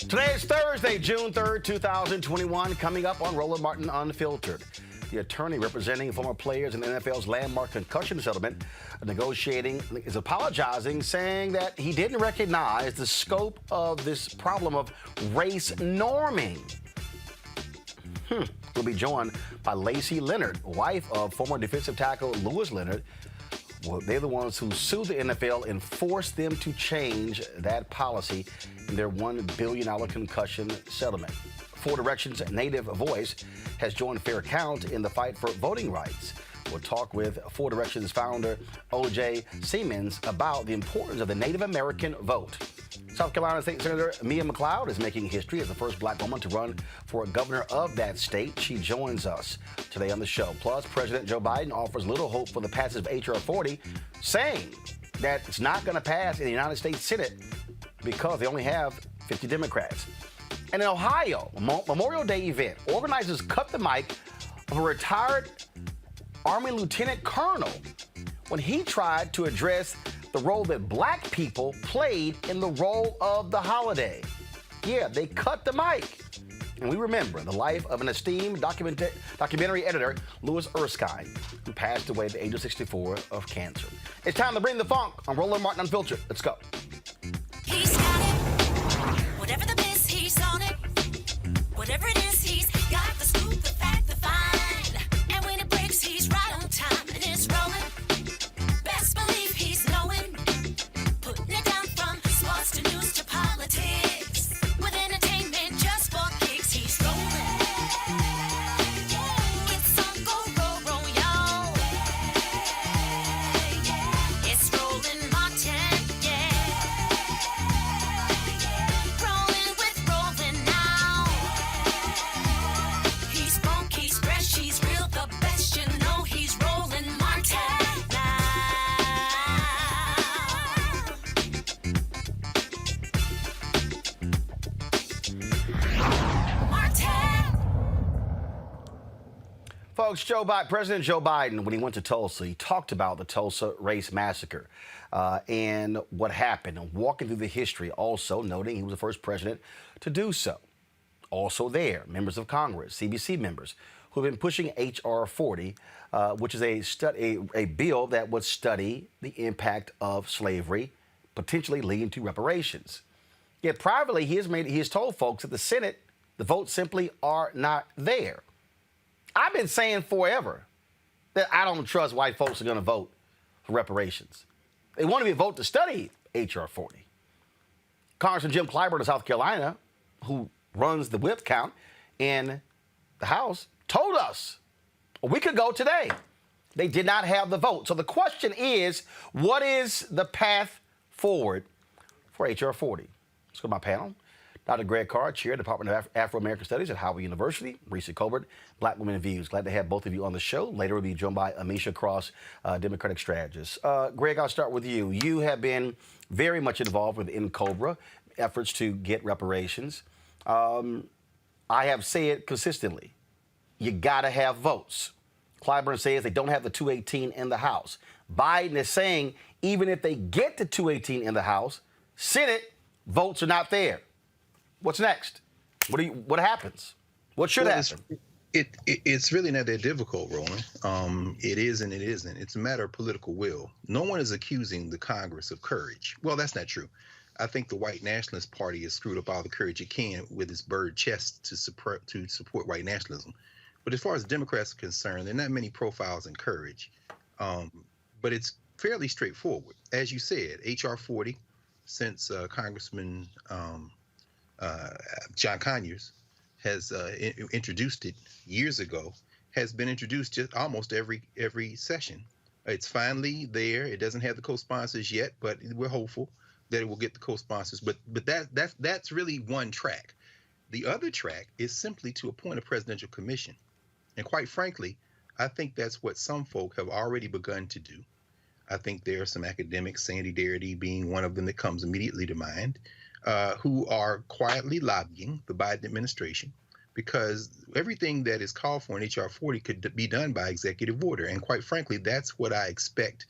Today is Thursday, June 3rd, 2021. Coming up on Roland Martin Unfiltered. The attorney representing former players in the NFL's landmark concussion settlement is apologizing, saying that he didn't recognize the scope of this problem of race norming. We'll be joined by Lacey Leonard, wife of former defensive tackle Lewis Leonard. Well, they're the ones who sued the NFL and forced them to change that policy in their $1 billion concussion settlement. Four Directions' native voice has joined Fair Count in the fight for voting rights. We'll talk with Four Directions founder O.J. Siemens about the importance of the Native American vote. South Carolina State Senator McLeod is making history as the first black woman to run for governor of that state. She joins us today on the show. Plus, President Joe Biden offers little hope for the passage of H.R. 40, saying that it's not going to pass in the United States Senate because they only have 50 Democrats. And in Ohio, Memorial Day event, organizers cut the mic of a retired Army Lieutenant Colonel when he tried to address the role that black people played in the role of the holiday. Yeah, they cut the mic. And we remember the life of an esteemed documentary editor, Louis Erskine, who passed away at the age of 64 of cancer. It's time to bring the funk on Roland Martin Unfiltered. Let's go. He's got it. Whatever the biz, he's on it. Whatever it is, he's got the scoop, the fact, the find. And when it breaks, he's right on time and it's rolling. Best believe he's knowing. Putting it down from sports to news to politics. With entertainment just for kicks, he's rolling. It's on go, y'all. It's Roland Martin, yeah. Rolling with Roland now. He's funk, he's fresh, he's real, the best, you know he's Roland Martin now. Martin. Folks, President Joe Biden, when he went to Tulsa, he talked about the Tulsa race massacre and what happened, and walking through the history, also noting he was the first president to do so. Also there, members of Congress, CBC members, who have been pushing H.R. 40, which is a bill that would study the impact of slavery, potentially leading to reparations. Yet privately, he has told folks at the Senate the votes simply are not there. I've been saying forever that I don't trust white folks are going to vote for reparations. They want to vote to study H.R. 40. Congressman Jim Clyburn of South Carolina, who runs the whip count in the House, told us a week ago today they did not have the vote. So the question is, what is the path forward for H.R. 40? Let's go to my panel. Dr. Greg Carr, Chair, Department of Afro-American Studies at Howard University. Reese Colbert, Black Women Views. Glad to have both of you on the show. Later we'll be joined by Amisha Cross, Democratic strategist. Greg, I'll start with you. You have been very much involved with NCOBRA efforts to get reparations. I have said consistently, you got to have votes. Clyburn says they don't have the 218 in the House. Biden is saying even if they get the 218 in the House, Senate votes are not there. What's next? What happens? What should happen? It's really not that difficult, Roland. It is and it isn't. It's a matter of political will. No one is accusing the Congress of courage. Well, that's not true. I think the white nationalist party has screwed up all the courage it can with its bird chest to support white nationalism. But as far as Democrats are concerned, there are not many profiles in courage. But it's fairly straightforward. As you said, H.R. 40, since Congressman John Conyers has introduced it years ago, has been introduced just almost every session. It's finally there. It doesn't have the co-sponsors yet, but we're hopeful that it will get the co-sponsors. But that's really one track. The other track is simply to appoint a presidential commission. And quite frankly, I think that's what some folk have already begun to do. I think there are some academics, Sandy Darity being one of them that comes immediately to mind, who are quietly lobbying the Biden administration because everything that is called for in H.R. 40 could be done by executive order. And quite frankly, that's what I expect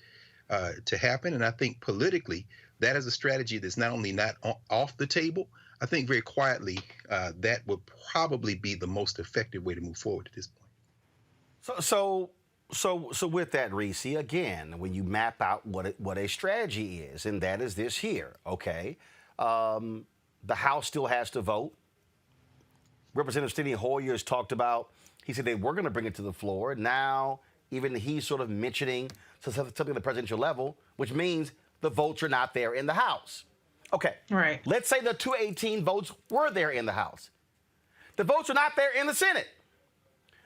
to happen. And I think politically, that is a strategy that's not only not off the table, I think very quietly that would probably be the most effective way to move forward at this point. So with that, Reese, again, when you map out what a strategy is, and that is this here, okay? The House still has to vote. Representative Steny Hoyer has talked about, he said they were going to bring it to the floor. Now, even he's sort of mentioning something at the presidential level, which means the votes are not there in the House. Okay. Right. Let's say the 218 votes were there in the House. The votes are not there in the Senate,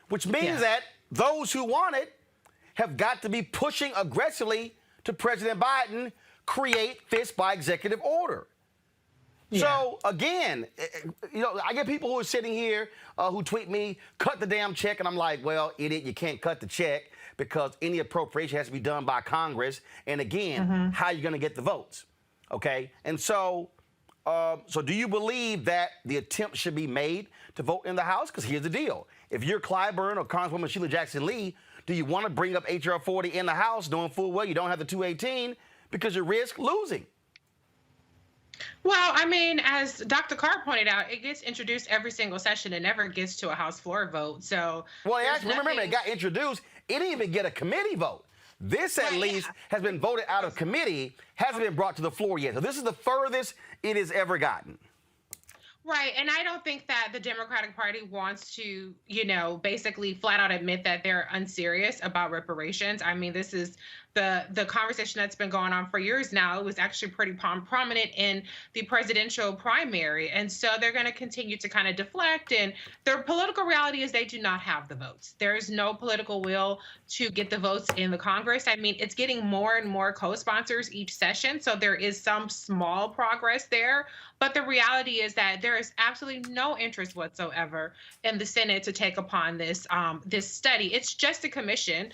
which means that those who want it have got to be pushing aggressively to President Biden, create this by executive order. Yeah. So, again, I get people who are sitting here who tweet me, cut the damn check, and I'm like, well, idiot, you can't cut the check because any appropriation has to be done by Congress. And again, how are you going to get the votes? Okay? And so do you believe that the attempt should be made to vote in the House? Because here's the deal. If you're Clyburn or Congresswoman Sheila Jackson-Lee, do you want to bring up H.R. 40 in the House knowing full well you don't have the 218 because you risk losing? Well, I mean, as Dr. Carr pointed out, it gets introduced every single session. It never gets to a House floor vote. So, well, actually, remember, it got introduced. It didn't even get a committee vote. This, at least, has been voted out of committee, hasn't been brought to the floor yet. So this is the furthest it has ever gotten. Right. And I don't think that the Democratic Party wants to, basically flat out admit that they're unserious about reparations. I mean, this is the conversation that's been going on for years now. It was actually pretty prominent in the presidential primary. And so they're going to continue to kind of deflect. And their political reality is they do not have the votes. There is no political will to get the votes in the Congress. I mean, it's getting more and more co-sponsors each session. So there is some small progress there. But the reality is that there is absolutely no interest whatsoever in the Senate to take upon this this study. It's just a commission.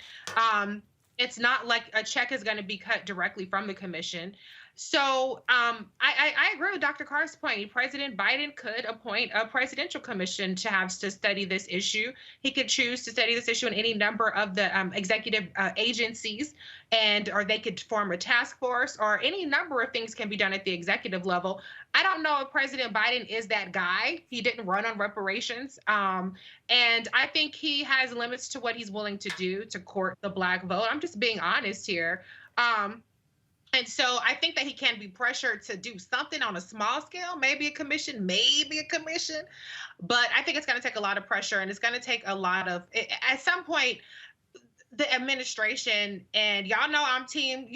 It's not like a check is going to be cut directly from the commission. So I agree with Dr. Carr's point. President Biden could appoint a presidential commission to study this issue. He could choose to study this issue in any number of the executive agencies, or they could form a task force, or any number of things can be done at the executive level. I don't know if President Biden is that guy. He didn't run on reparations. And I think he has limits to what he's willing to do to court the Black vote. I'm just being honest here. And so I think that he can be pressured to do something on a small scale, maybe a commission. But I think it's going to take a lot of pressure, and it's going to take a lot of, at some point, the administration, and y'all know I'm team,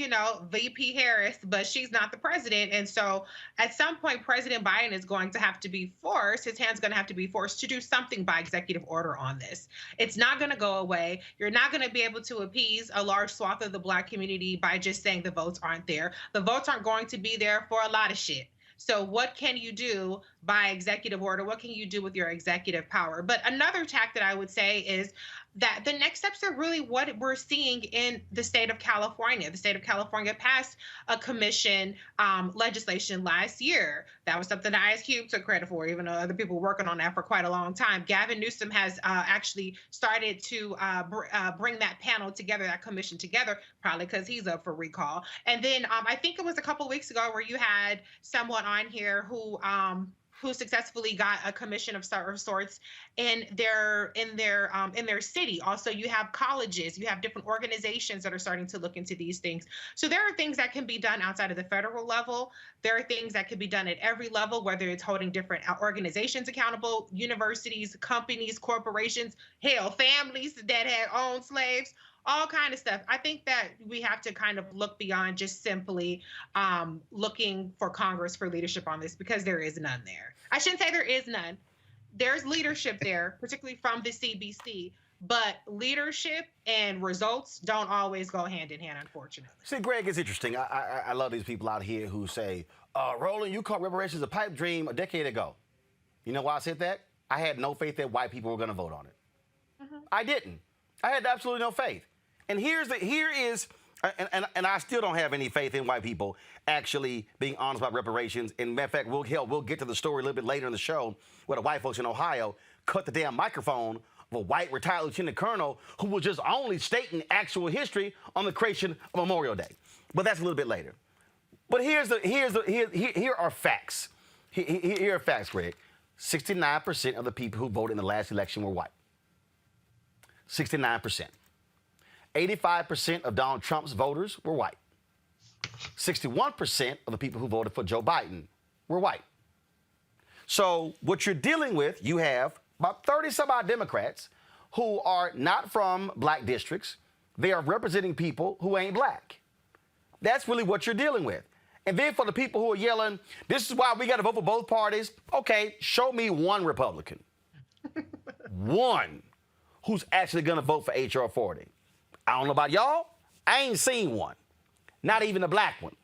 VP Harris, but she's not the president. And so at some point, President Biden is going to have to be forced, his hand's going to have to be forced to do something by executive order on this. It's not going to go away. You're not going to be able to appease a large swath of the Black community by just saying the votes aren't there. The votes aren't going to be there for a lot of shit. So what can you do by executive order? What can you do with your executive power? But another tack that I would say is that the next steps are really what we're seeing in the state of California. The state of California passed a commission legislation last year. That was something that Ice Cube took credit for, even though other people were working on that for quite a long time. Gavin Newsom has actually started to bring that panel together, that commission together, probably because he's up for recall. And then I think it was a couple of weeks ago where you had someone on here who successfully got a commission of sorts in their city. Also, you have colleges, you have different organizations that are starting to look into these things. So there are things that can be done outside of the federal level. There are things that can be done at every level, whether it's holding different organizations accountable, universities, companies, corporations, hell, families that had owned slaves, all kind of stuff. I think that we have to kind of look beyond just simply looking for Congress for leadership on this, because there is none there. I shouldn't say there is none. There's leadership there, particularly from the CBC, but leadership and results don't always go hand in hand, unfortunately. See, Greg, it's interesting. I love these people out here who say, Roland, you called reparations a pipe dream a decade ago. You know why I said that? I had no faith that white people were going to vote on it. I didn't. I had absolutely no faith. And here is, and I still don't have any faith in white people actually being honest about reparations. And matter of fact, we'll get to the story a little bit later in the show where the white folks in Ohio cut the damn microphone of a white retired lieutenant colonel who was just only stating actual history on the creation of Memorial Day. But that's a little bit later. But here are facts. Here are facts, Greg. 69% of the people who voted in the last election were white. 69%. 85% of Donald Trump's voters were white. 61% of the people who voted for Joe Biden were white. So what you're dealing with, you have about 30-some-odd Democrats who are not from black districts. They are representing people who ain't black. That's really what you're dealing with. And then for the people who are yelling, this is why we got to vote for both parties. Okay, show me one Republican. One who's actually going to vote for H.R. 40. I don't know about y'all. I ain't seen one. Not even the black ones.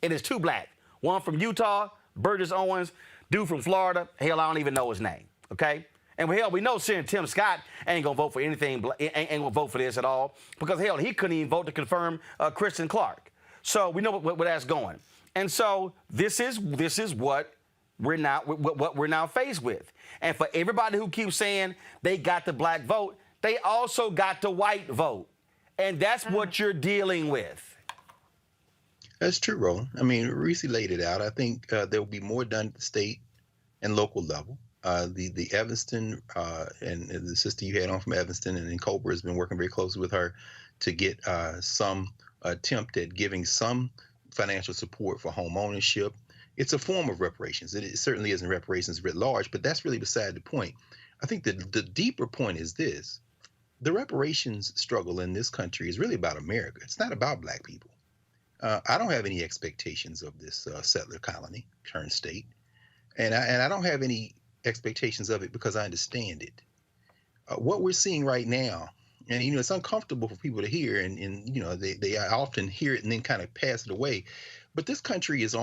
It is two black. One from Utah, Burgess Owens, dude from Florida. Hell, I don't even know his name. Okay? And hell, we know Senator Tim Scott ain't going to vote for anything, ain't going to vote for this at all. Because hell, he couldn't even vote to confirm Kristen Clark. So we know where that's going. And so this is what we're now faced with. And for everybody who keeps saying they got the black vote, they also got the white vote. And that's what you're dealing with. That's true, Roland. I mean, Reese laid it out. I think there will be more done at the state and local level. The Evanston and the sister you had on from Evanston and then Cobra has been working very closely with her to get some attempt at giving some financial support for home ownership. It's a form of reparations. It certainly isn't reparations writ large, but that's really beside the point. I think that the deeper point is this. The reparations struggle in this country is really about America. It's not about black people. I don't have any expectations of this settler colony turned state. And I don't have any expectations of it because I understand it. What we're seeing right now, and, you know, it's uncomfortable for people to hear, and you know, they often hear it and then kind of pass it away. But this country is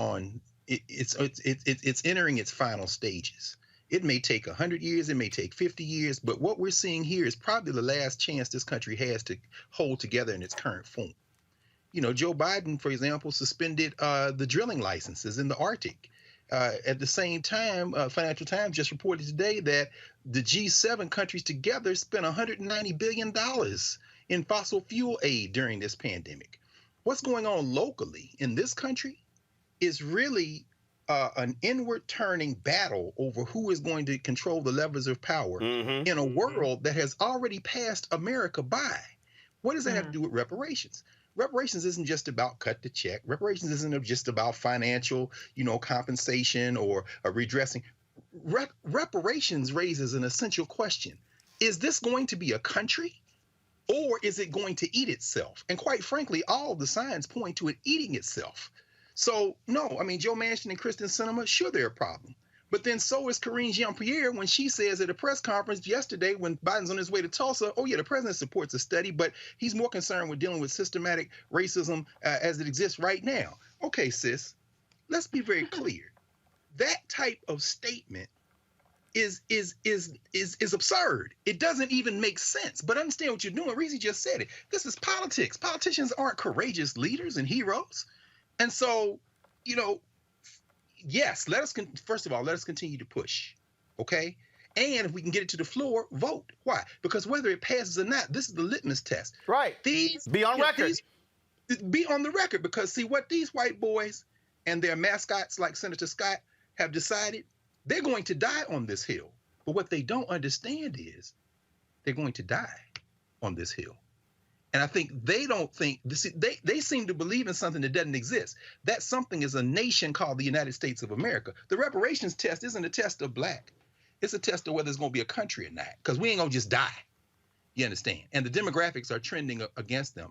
it's entering its final stages. It may take 100 years, it may take 50 years, but what we're seeing here is probably the last chance this country has to hold together in its current form. You know, Joe Biden, for example, suspended the drilling licenses in the Arctic. At the same time, Financial Times just reported today that the G7 countries together spent $190 billion in fossil fuel aid during this pandemic. What's going on locally in this country is really an inward turning battle over who is going to control the levers of power in a world that has already passed America by. What does that have to do with reparations? Reparations isn't just about cut the check. Reparations isn't just about financial, you know, compensation or redressing. Reparations raises an essential question. Is this going to be a country or is it going to eat itself? And quite frankly, all the signs point to it eating itself. So, no, I mean, Joe Manchin and Kristen Sinema, sure, they're a problem. But then so is Karine Jean-Pierre when she says at a press conference yesterday when Biden's on his way to Tulsa, oh, yeah, the president supports a study, but he's more concerned with dealing with systematic racism as it exists right now. Okay, sis, let's be very clear. That type of statement is absurd. It doesn't even make sense. But understand what you're doing. Reese just said it. This is politics. Politicians aren't courageous leaders and heroes. And so, you know, yes, first of all, let us continue to push, okay? And if we can get it to the floor, vote. Why? Because whether it passes or not, this is the litmus test. Right. Be on record. Be on the record, because see what these white boys and their mascots like Senator Scott have decided, they're going to die on this hill. But what they don't understand is they're going to die on this hill. And I think they don't think they seem to believe in something that doesn't exist. That something is a nation called the United States of America. The reparations test isn't a test of black. It's a test of whether it's going to be a country or not, because we ain't going to just die. You understand? And the demographics are trending against them.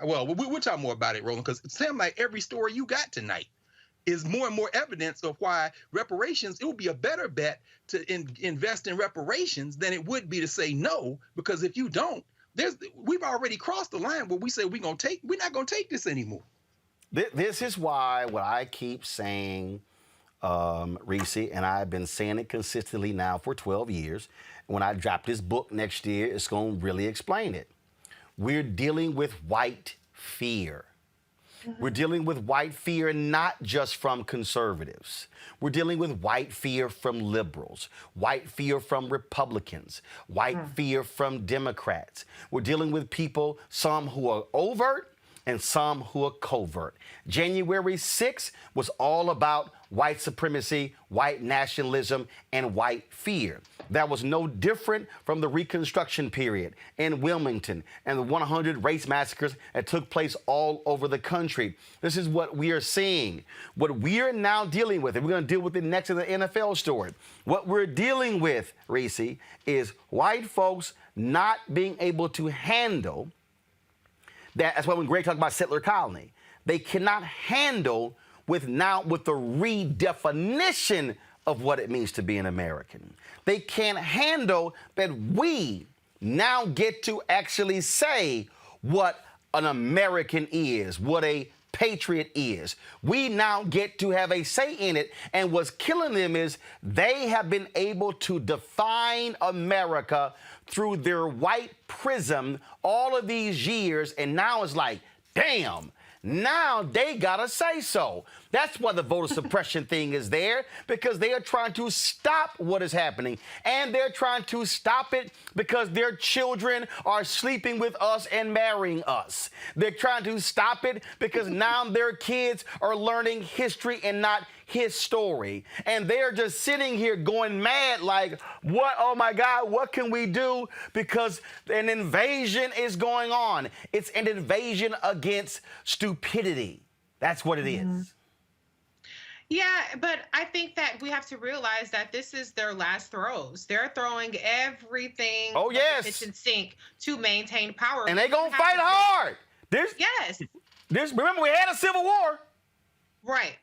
Well, we'll talk more about it, Roland, because it seems like every story you got tonight is more and more evidence of why reparations, it would be a better bet to invest in reparations than it would be to say no, because if you don't, we've already crossed the line where we say we're not going to take this anymore. This is why what I keep saying, Reese, and I've been saying it consistently now for 12 years. When I drop this book next year, it's going to really explain it. We're dealing with white fear. We're dealing with white fear not just from conservatives. We're dealing with white fear from liberals, white fear from Republicans, white fear from Democrats. We're dealing with people, some who are overt and some who are covert. January 6th was all about white supremacy, white nationalism, and white fear. That was no different from the Reconstruction period in Wilmington and the 100 race massacres that took place all over the country. This is what we are seeing. What we are now dealing with, and we're going to deal with it next in the NFL story. What we're dealing with, Reese, is white folks not being able to handle that. That's why when Greg talked about settler colony, they cannot handle with the redefinition of what it means to be an American. They can't handle that we now get to actually say what an American is, what a patriot is. We now get to have a say in it. And what's killing them is they have been able to define America through their white prism all of these years. And now it's like, damn, now they gotta say so. That's why the voter suppression thing is there, because they are trying to stop what is happening. And they're trying to stop it because their children are sleeping with us and marrying us. They're trying to stop it because now their kids are learning history and not his story. And they're just sitting here going mad like, what? Oh my God, what can we do? Because an invasion is going on. It's an invasion against stupidity. That's what it is. Yeah, but I think that we have to realize that this is their last throws. They're throwing everything at the kitchen sink to maintain power. And they're going to fight hard. Remember, we had a civil war. Right.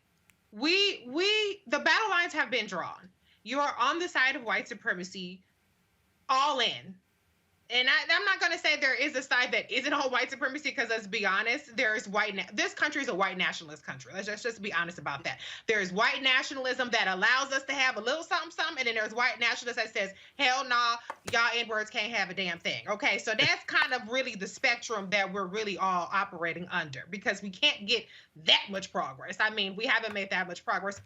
The battle lines have been drawn. You are on the side of white supremacy, all in. And I'm not going to say there is a side that isn't on white supremacy, because let's be honest, this country is a white nationalist country. Let's just be honest about that. There's white nationalism that allows us to have a little something, something, and then there's white nationalism that says, hell nah, y'all N-words can't have a damn thing. Okay, so that's kind of really the spectrum that we're really all operating under, because we can't get that much progress. I mean, we haven't made that much progress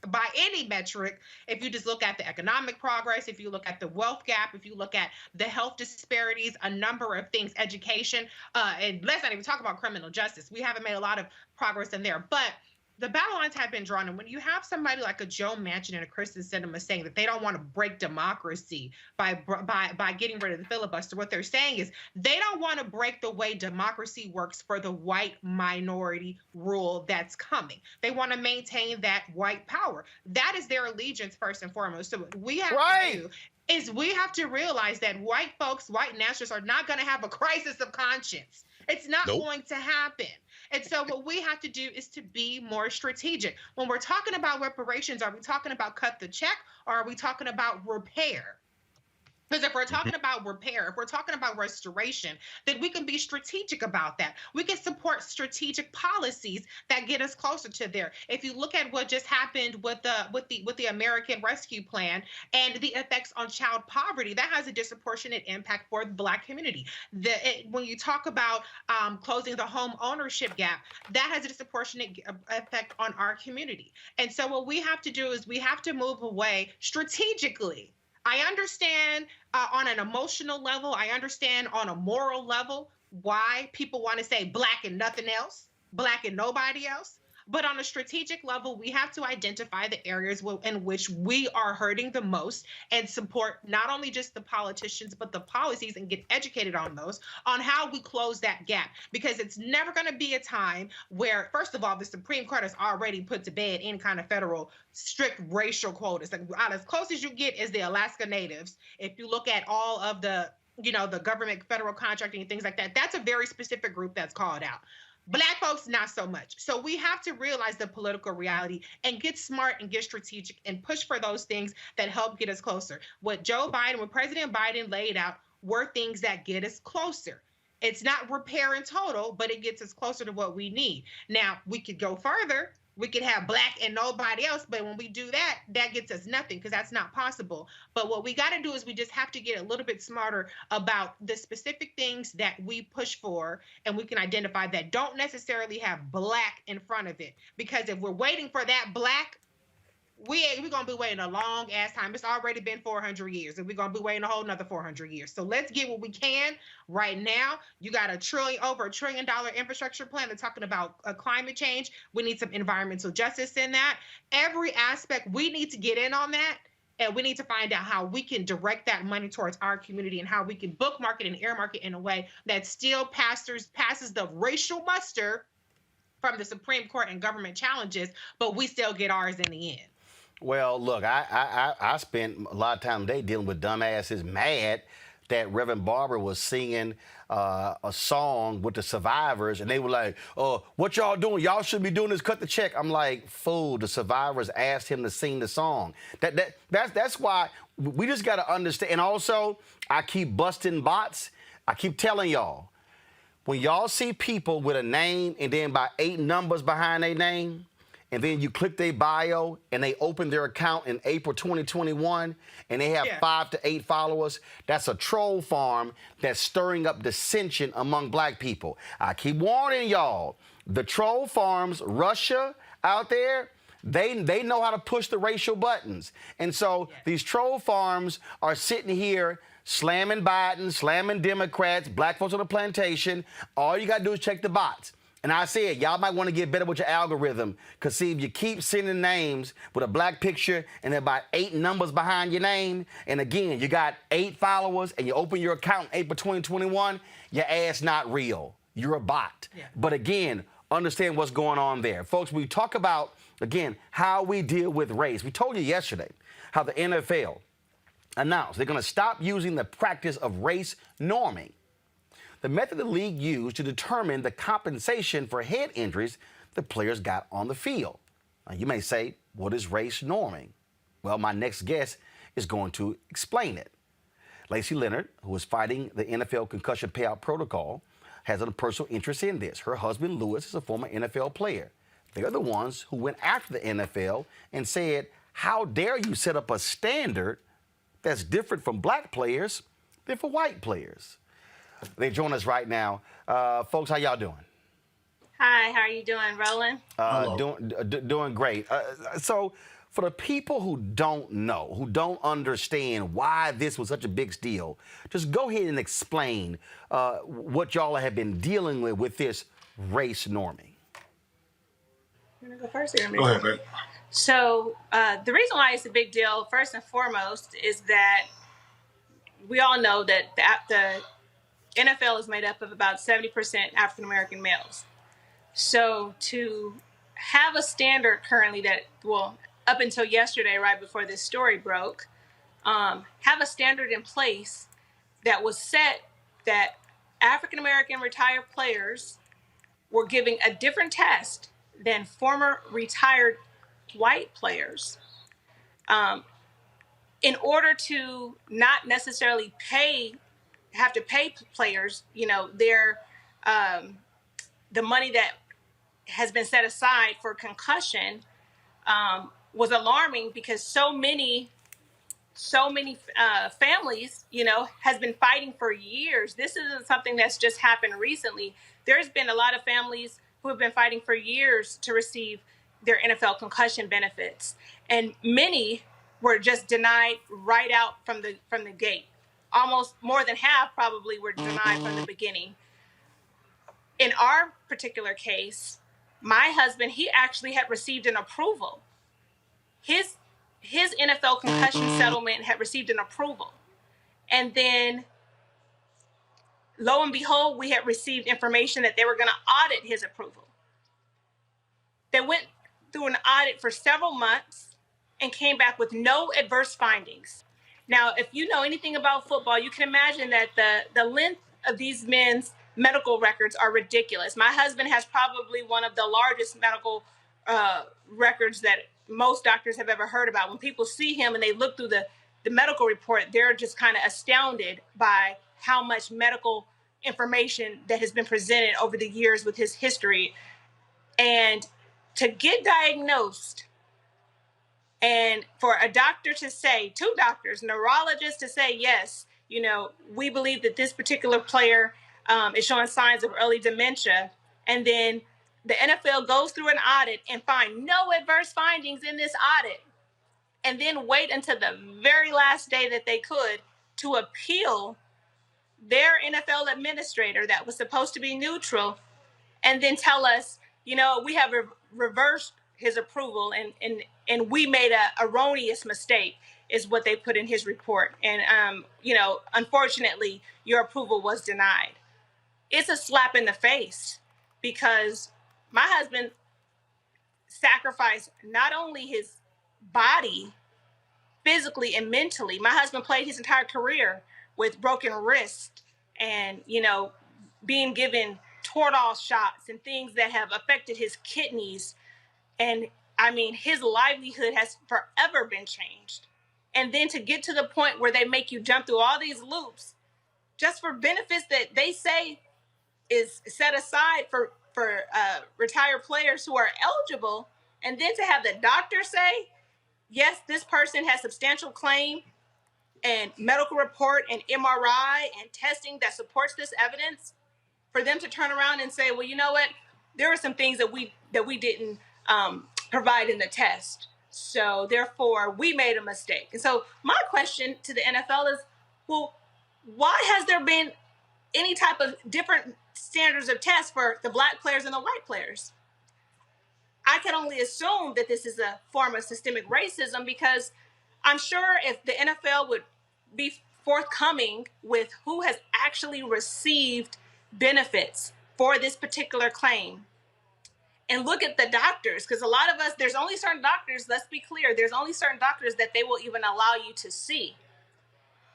by any metric. If you just look at the economic progress, if you look at the wealth gap, if you look at the health disparities, a number of things, education, and let's not even talk about criminal justice. We haven't made a lot of progress in there, but the battle lines have been drawn. And when you have somebody like a Joe Manchin and a Kristen Sinema saying that they don't want to break democracy by getting rid of the filibuster, what they're saying is they don't want to break the way democracy works for the white minority rule that's coming. They want to maintain that white power. That is their allegiance first and foremost. So what we have to do is we have to realize that white folks, white nationalists, are not going to have a crisis of conscience. It's not going to happen. And so what we have to do is to be more strategic. When we're talking about reparations, are we talking about cut the check, or are we talking about repair? Because if we're talking about repair, if we're talking about restoration, then we can be strategic about that. We can support strategic policies that get us closer to there. If you look at what just happened with the American Rescue Plan and the effects on child poverty, that has a disproportionate impact for the Black community. When you talk about closing the home ownership gap, that has a disproportionate effect on our community. And so what we have to do is we have to move away strategically. I understand on an emotional level, I understand on a moral level why people want to say Black and nothing else, Black and nobody else. But on a strategic level, we have to identify the areas in which we are hurting the most and support not only just the politicians, but the policies, and get educated on those, on how we close that gap. Because it's never going to be a time where, first of all, the Supreme Court has already put to bed any kind of federal strict racial quotas. Like, as close as you get is the Alaska Natives. If you look at all of the government, federal contracting and things like that, that's a very specific group that's called out. Black folks, not so much. So we have to realize the political reality and get smart and get strategic and push for those things that help get us closer. What President Biden laid out were things that get us closer. It's not repair in total, but it gets us closer to what we need. Now, we could go further. We could have Black and nobody else, but when we do that, that gets us nothing, because that's not possible. But what we got to do is we just have to get a little bit smarter about the specific things that we push for, and we can identify that don't necessarily have Black in front of it. Because if we're waiting for that Black, we're gonna be waiting a long ass time. It's already been 400 years, and we're gonna be waiting a whole another 400 years. So let's get what we can right now. You got over $1 trillion infrastructure plan. They're talking about climate change. We need some environmental justice in that. Every aspect, we need to get in on that. And we need to find out how we can direct that money towards our community and how we can bookmark it and earmark it in a way that still passes the racial muster from the Supreme Court and government challenges, but we still get ours in the end. Well, look, I spent a lot of time today dealing with dumbasses mad that Reverend Barber was singing a song with the survivors, and they were like, "Oh, what y'all doing? Y'all shouldn't be doing this. Cut the check." I'm like, "Fool!" The survivors asked him to sing the song. That's why we just got to understand. And also, I keep busting bots. I keep telling y'all, when y'all see people with a name and then by 8 numbers behind their name, and then you click their bio and they open their account in April 2021 and they have 5 to 8 followers, that's a troll farm that's stirring up dissension among black people. I keep warning y'all, the troll farms, Russia out there, they know how to push the racial buttons. And so these troll farms are sitting here slamming Biden, slamming Democrats, black folks on the plantation. All you got to do is check the bots. And I said, y'all might want to get better with your algorithm, because see, if you keep sending names with a black picture and then about 8 numbers behind your name, and again, you got 8 followers and you open your account in April 2021, your ass not real. You're a bot. Yeah. But again, understand what's going on there. Folks, we talk about, again, how we deal with race. We told you yesterday how the NFL announced they're going to stop using the practice of race norming, the method the league used to determine the compensation for head injuries the players got on the field. Now, you may say, what is race norming? Well, my next guest is going to explain it. Lacey Leonard, who is fighting the NFL concussion payout protocol, has a personal interest in this. Her husband, Lewis, is a former NFL player. They're the ones who went after the NFL and said, how dare you set up a standard that's different from black players than for white players? They join us right now. Folks, how y'all doing? Hi, how are you doing, Roland? Doing great. So for the people who don't know, who don't understand why this was such a big deal, just go ahead and explain what y'all have been dealing with this race norming. You want to go first? Go ahead, babe. So the reason why it's a big deal, first and foremost, is that we all know that the NFL is made up of about 70% African-American males. So to have a standard currently that, well, up until yesterday, right before this story broke, have a standard in place that was set that African-American retired players were giving a different test than former retired white players in order to not necessarily have to pay players, their the money that has been set aside for concussion was alarming, because so many families, has been fighting for years. This isn't something that's just happened recently. There's been a lot of families who have been fighting for years to receive their NFL concussion benefits, and many were just denied right out from the gate. Almost more than half probably were denied from the beginning. In our particular case, my husband, he actually had received an approval. His NFL concussion settlement had received an approval. And then, lo and behold, we had received information that they were going to audit his approval. They went through an audit for several months and came back with no adverse findings. Now, if you know anything about football, you can imagine that the length of these men's medical records are ridiculous. My husband has probably one of the largest medical records that most doctors have ever heard about. When people see him and they look through the medical report, they're just kind of astounded by how much medical information that has been presented over the years with his history. And to get diagnosed, and for a doctor to say, 2 doctors, neurologists to say, yes, we believe that this particular player is showing signs of early dementia. And then the NFL goes through an audit and find no adverse findings in this audit. and then wait until the very last day that they could to appeal their NFL administrator that was supposed to be neutral, and then tell us, we have reversed his approval and we made a erroneous mistake, is what they put in his report. And, unfortunately, your approval was denied. It's a slap in the face, because my husband sacrificed not only his body physically and mentally. My husband played his entire career with broken wrist and, being given Toradol shots and things that have affected his kidneys. And I mean, his livelihood has forever been changed. And then to get to the point where they make you jump through all these loops just for benefits that they say is set aside for retired players who are eligible, and then to have the doctor say, yes, this person has substantial claim and medical report and MRI and testing that supports this evidence, for them to turn around and say, well, you know what, there are some things that we didn't provide in the test, so therefore we made a mistake. And so my question to the NFL is, well, why has there been any type of different standards of test for the black players and the white players? I can only assume that this is a form of systemic racism, because I'm sure if the NFL would be forthcoming with who has actually received benefits for this particular claim, and look at the doctors, because a lot of us, there's only certain doctors, let's be clear, there's only certain doctors that they will even allow you to see.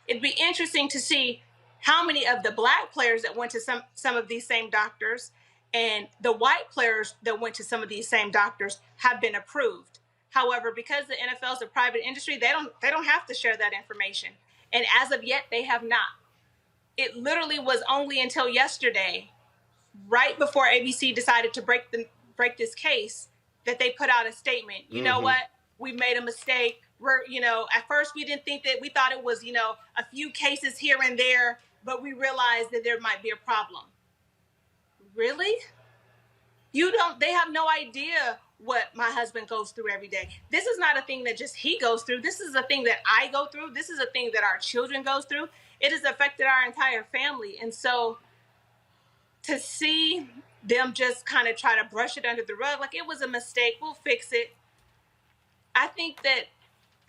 It'd be interesting to see how many of the black players that went to some of these same doctors and the white players that went to some of these same doctors have been approved. However, because the NFL is a private industry, they don't have to share that information. And as of yet, they have not. It literally was only until yesterday, right before ABC decided to break this case, that they put out a statement. You know what? We made a mistake. We're, at first we didn't think that, we thought it was, a few cases here and there, but we realized that there might be a problem. Really? They have no idea what my husband goes through every day. This is not a thing that just he goes through. This is a thing that I go through. This is a thing that our children goes through. It has affected our entire family. And so to see them just kind of try to brush it under the rug, like it was a mistake, we'll fix it. I think that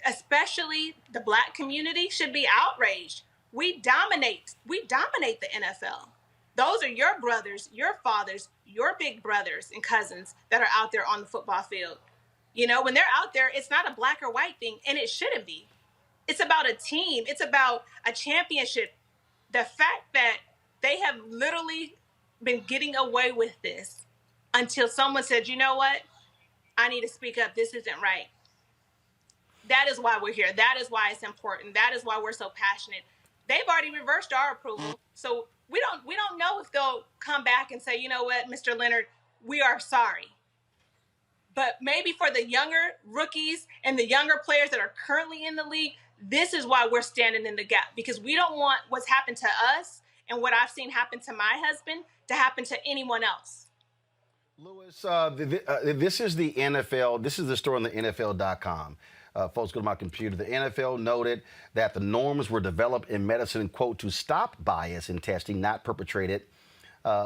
especially the black community should be outraged. We dominate the NFL. Those are your brothers, your fathers, your big brothers and cousins that are out there on the football field. When they're out there, it's not a black or white thing, and it shouldn't be. It's about a team. It's about a championship. The fact that they have literally been getting away with this until someone said, you know what? I need to speak up. This isn't right. That is why we're here. That is why it's important. That is why we're so passionate. They've already reversed our approval. So we don't know if they'll come back and say, you know what, Mr. Leonard, we are sorry. But maybe for the younger rookies and the younger players that are currently in the league, this is why we're standing in the gap, because we don't want what's happened to us and what I've seen happen to my husband to happen to anyone else. Lewis, this is the NFL. This is the story on the NFL.com. Folks, go to my computer. The NFL noted that the norms were developed in medicine, quote, to stop bias in testing, not perpetrated.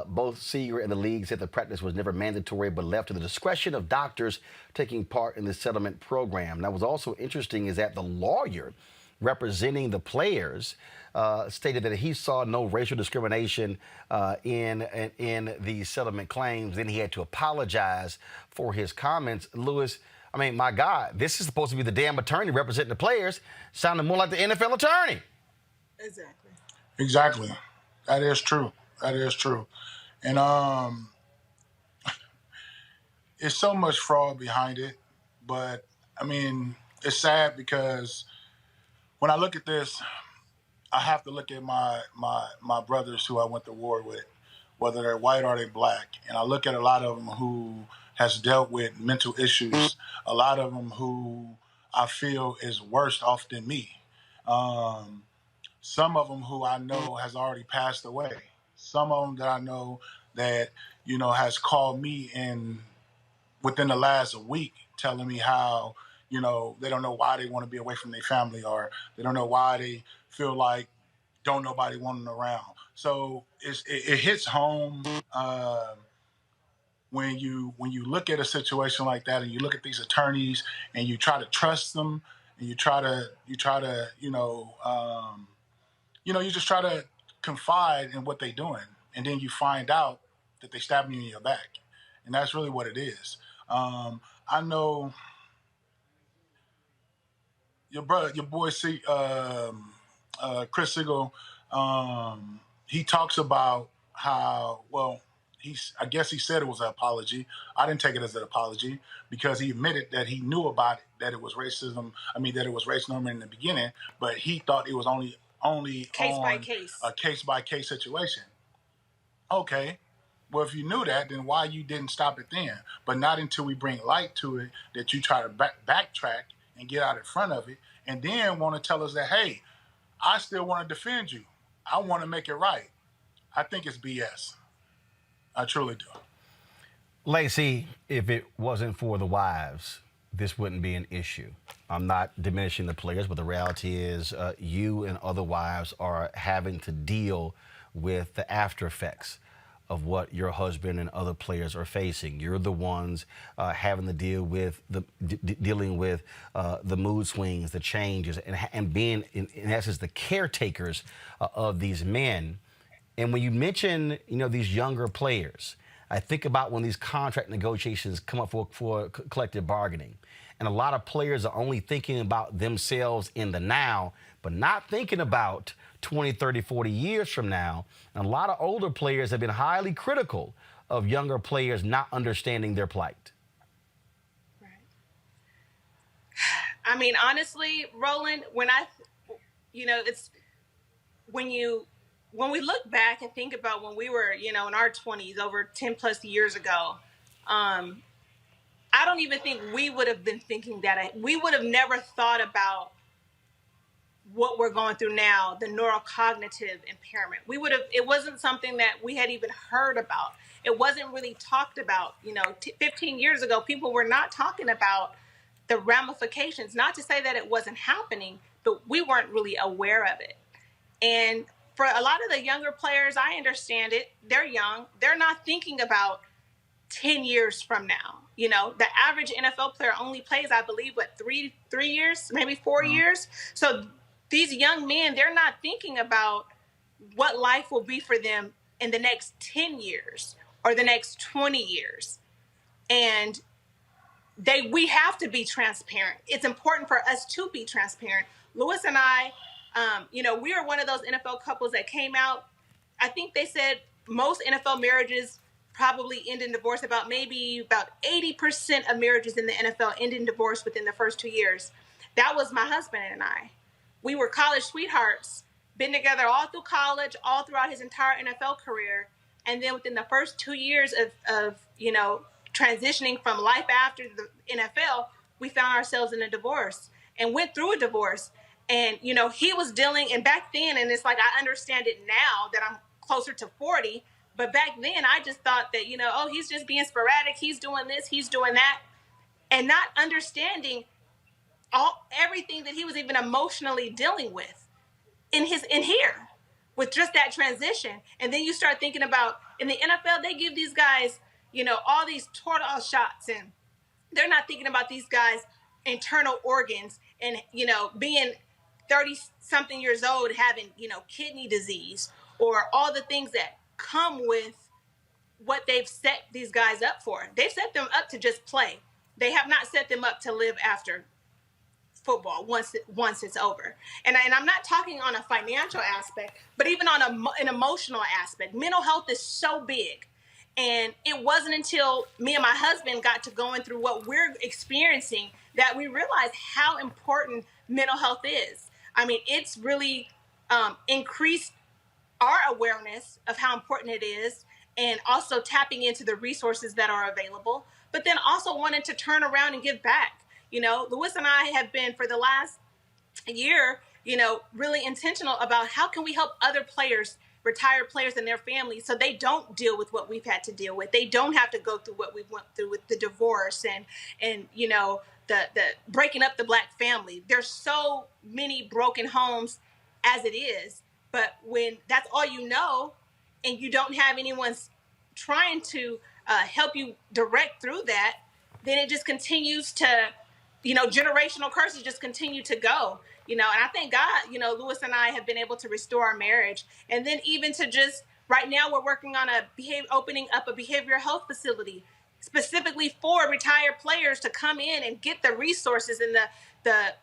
Both Seeger and the league said the practice was never mandatory, but left to the discretion of doctors taking part in the settlement program. Now, what's also interesting is that the lawyer representing the players stated that he saw no racial discrimination in the settlement claims. Then he had to apologize for his comments. Lewis, I mean, my God, this is supposed to be the damn attorney representing the players, sounding more like the NFL attorney. Exactly. That is true. That is true. And it's so much fraud behind it. But, I mean, it's sad because when I look at this, I have to look at my brothers who I went to war with, whether they're white or they're black. And I look at a lot of them who has dealt with mental issues, a lot of them who I feel is worse off than me. Some of them who I know has already passed away. Some of them that I know that, has called me in within the last week telling me how, They don't know why they want to be away from their family, or they don't know why they feel like don't nobody want them around. So it hits home when you look at a situation like that, and you look at these attorneys, and you try to trust them, and you just try to confide in what they're doing, and then you find out that they stabbing you in your back, and that's really what it is. I know your boy, Chris Siegel. He talks about how, well, I guess he said it was an apology. I didn't take it as an apology because he admitted that he knew about it, that it was racism. That it was racism in the beginning, but he thought it was only Case by on case. a case-by-case situation. Okay. Well, if you knew that, then why you didn't stop it then? But not until we bring light to it that you try to backtrack and get out in front of it, and then want to tell us that, hey, I still want to defend you. I want to make it right. I think it's BS. I truly do. Lacey, if it wasn't for the wives, this wouldn't be an issue. I'm not diminishing the players, but the reality is you and other wives are having to deal with the after effects of what your husband and other players are facing. You're the ones having to deal with dealing with the mood swings, the changes, and being in essence the caretakers of these men. And when you mention these younger players, I think about when these contract negotiations come up for collective bargaining, and a lot of players are only thinking about themselves in the now, but not thinking about 20, 30, 40 years from now. And a lot of older players have been highly critical of younger players not understanding their plight. Right. Honestly, Roland, it's when we look back and think about when we were, in our 20s, over 10 plus years ago, I don't even think we would have been thinking that. We would have never thought about what we're going through now, the neurocognitive impairment. It wasn't something that we had even heard about. It wasn't really talked about. 15 years ago, people were not talking about the ramifications. Not to say that it wasn't happening, but we weren't really aware of it. And for a lot of the younger players, I understand it. They're young. They're not thinking about 10 years from now. The average NFL player only plays, I believe, 3 years, maybe 4 years. So these young men, they're not thinking about what life will be for them in the next 10 years or the next 20 years. And we have to be transparent. It's important for us to be transparent. Lewis and I, we are one of those NFL couples that came out. I think they said most NFL marriages probably end in divorce. About 80% of marriages in the NFL end in divorce within the first 2 years. That was my husband and I. We were college sweethearts, been together all through college, all throughout his entire NFL career. And then within the first 2 years of transitioning from life after the NFL, we found ourselves in a divorce and went through a divorce. And, he was dealing, and back then, and it's like I understand it now that I'm closer to 40, but back then I just thought that, he's just being sporadic, he's doing this, he's doing that, and not understanding everything that he was even emotionally dealing with in here with just that transition. And then you start thinking about in the NFL, they give these guys, all these tortoise shots, and they're not thinking about these guys' internal organs and, being 30 something years old, having, kidney disease or all the things that come with what they've set these guys up for. They've set them up to just play. They have not set them up to live after football once it's over. And I'm not talking on a financial aspect, but even on an emotional aspect. Mental health is so big. And it wasn't until me and my husband got to going through what we're experiencing that we realized how important mental health is. It's really increased our awareness of how important it is, and also tapping into the resources that are available, but then also wanting to turn around and give back. Lewis and I have been for the last year, really intentional about how can we help other players retired players and their families so they don't deal with what we've had to deal with. They don't have to go through what we've went through with the divorce and you know, the breaking up the Black family. There's so many broken homes as it is, but when that's all you know and you don't have anyone trying to help you direct through that, then it just continues to, you know, generational curses just continue to go, you know. And I thank God, you know, Lewis and I have been able to restore our marriage. And then even to just right now, we're working on opening up a behavioral health facility specifically for retired players to come in and get the resources and the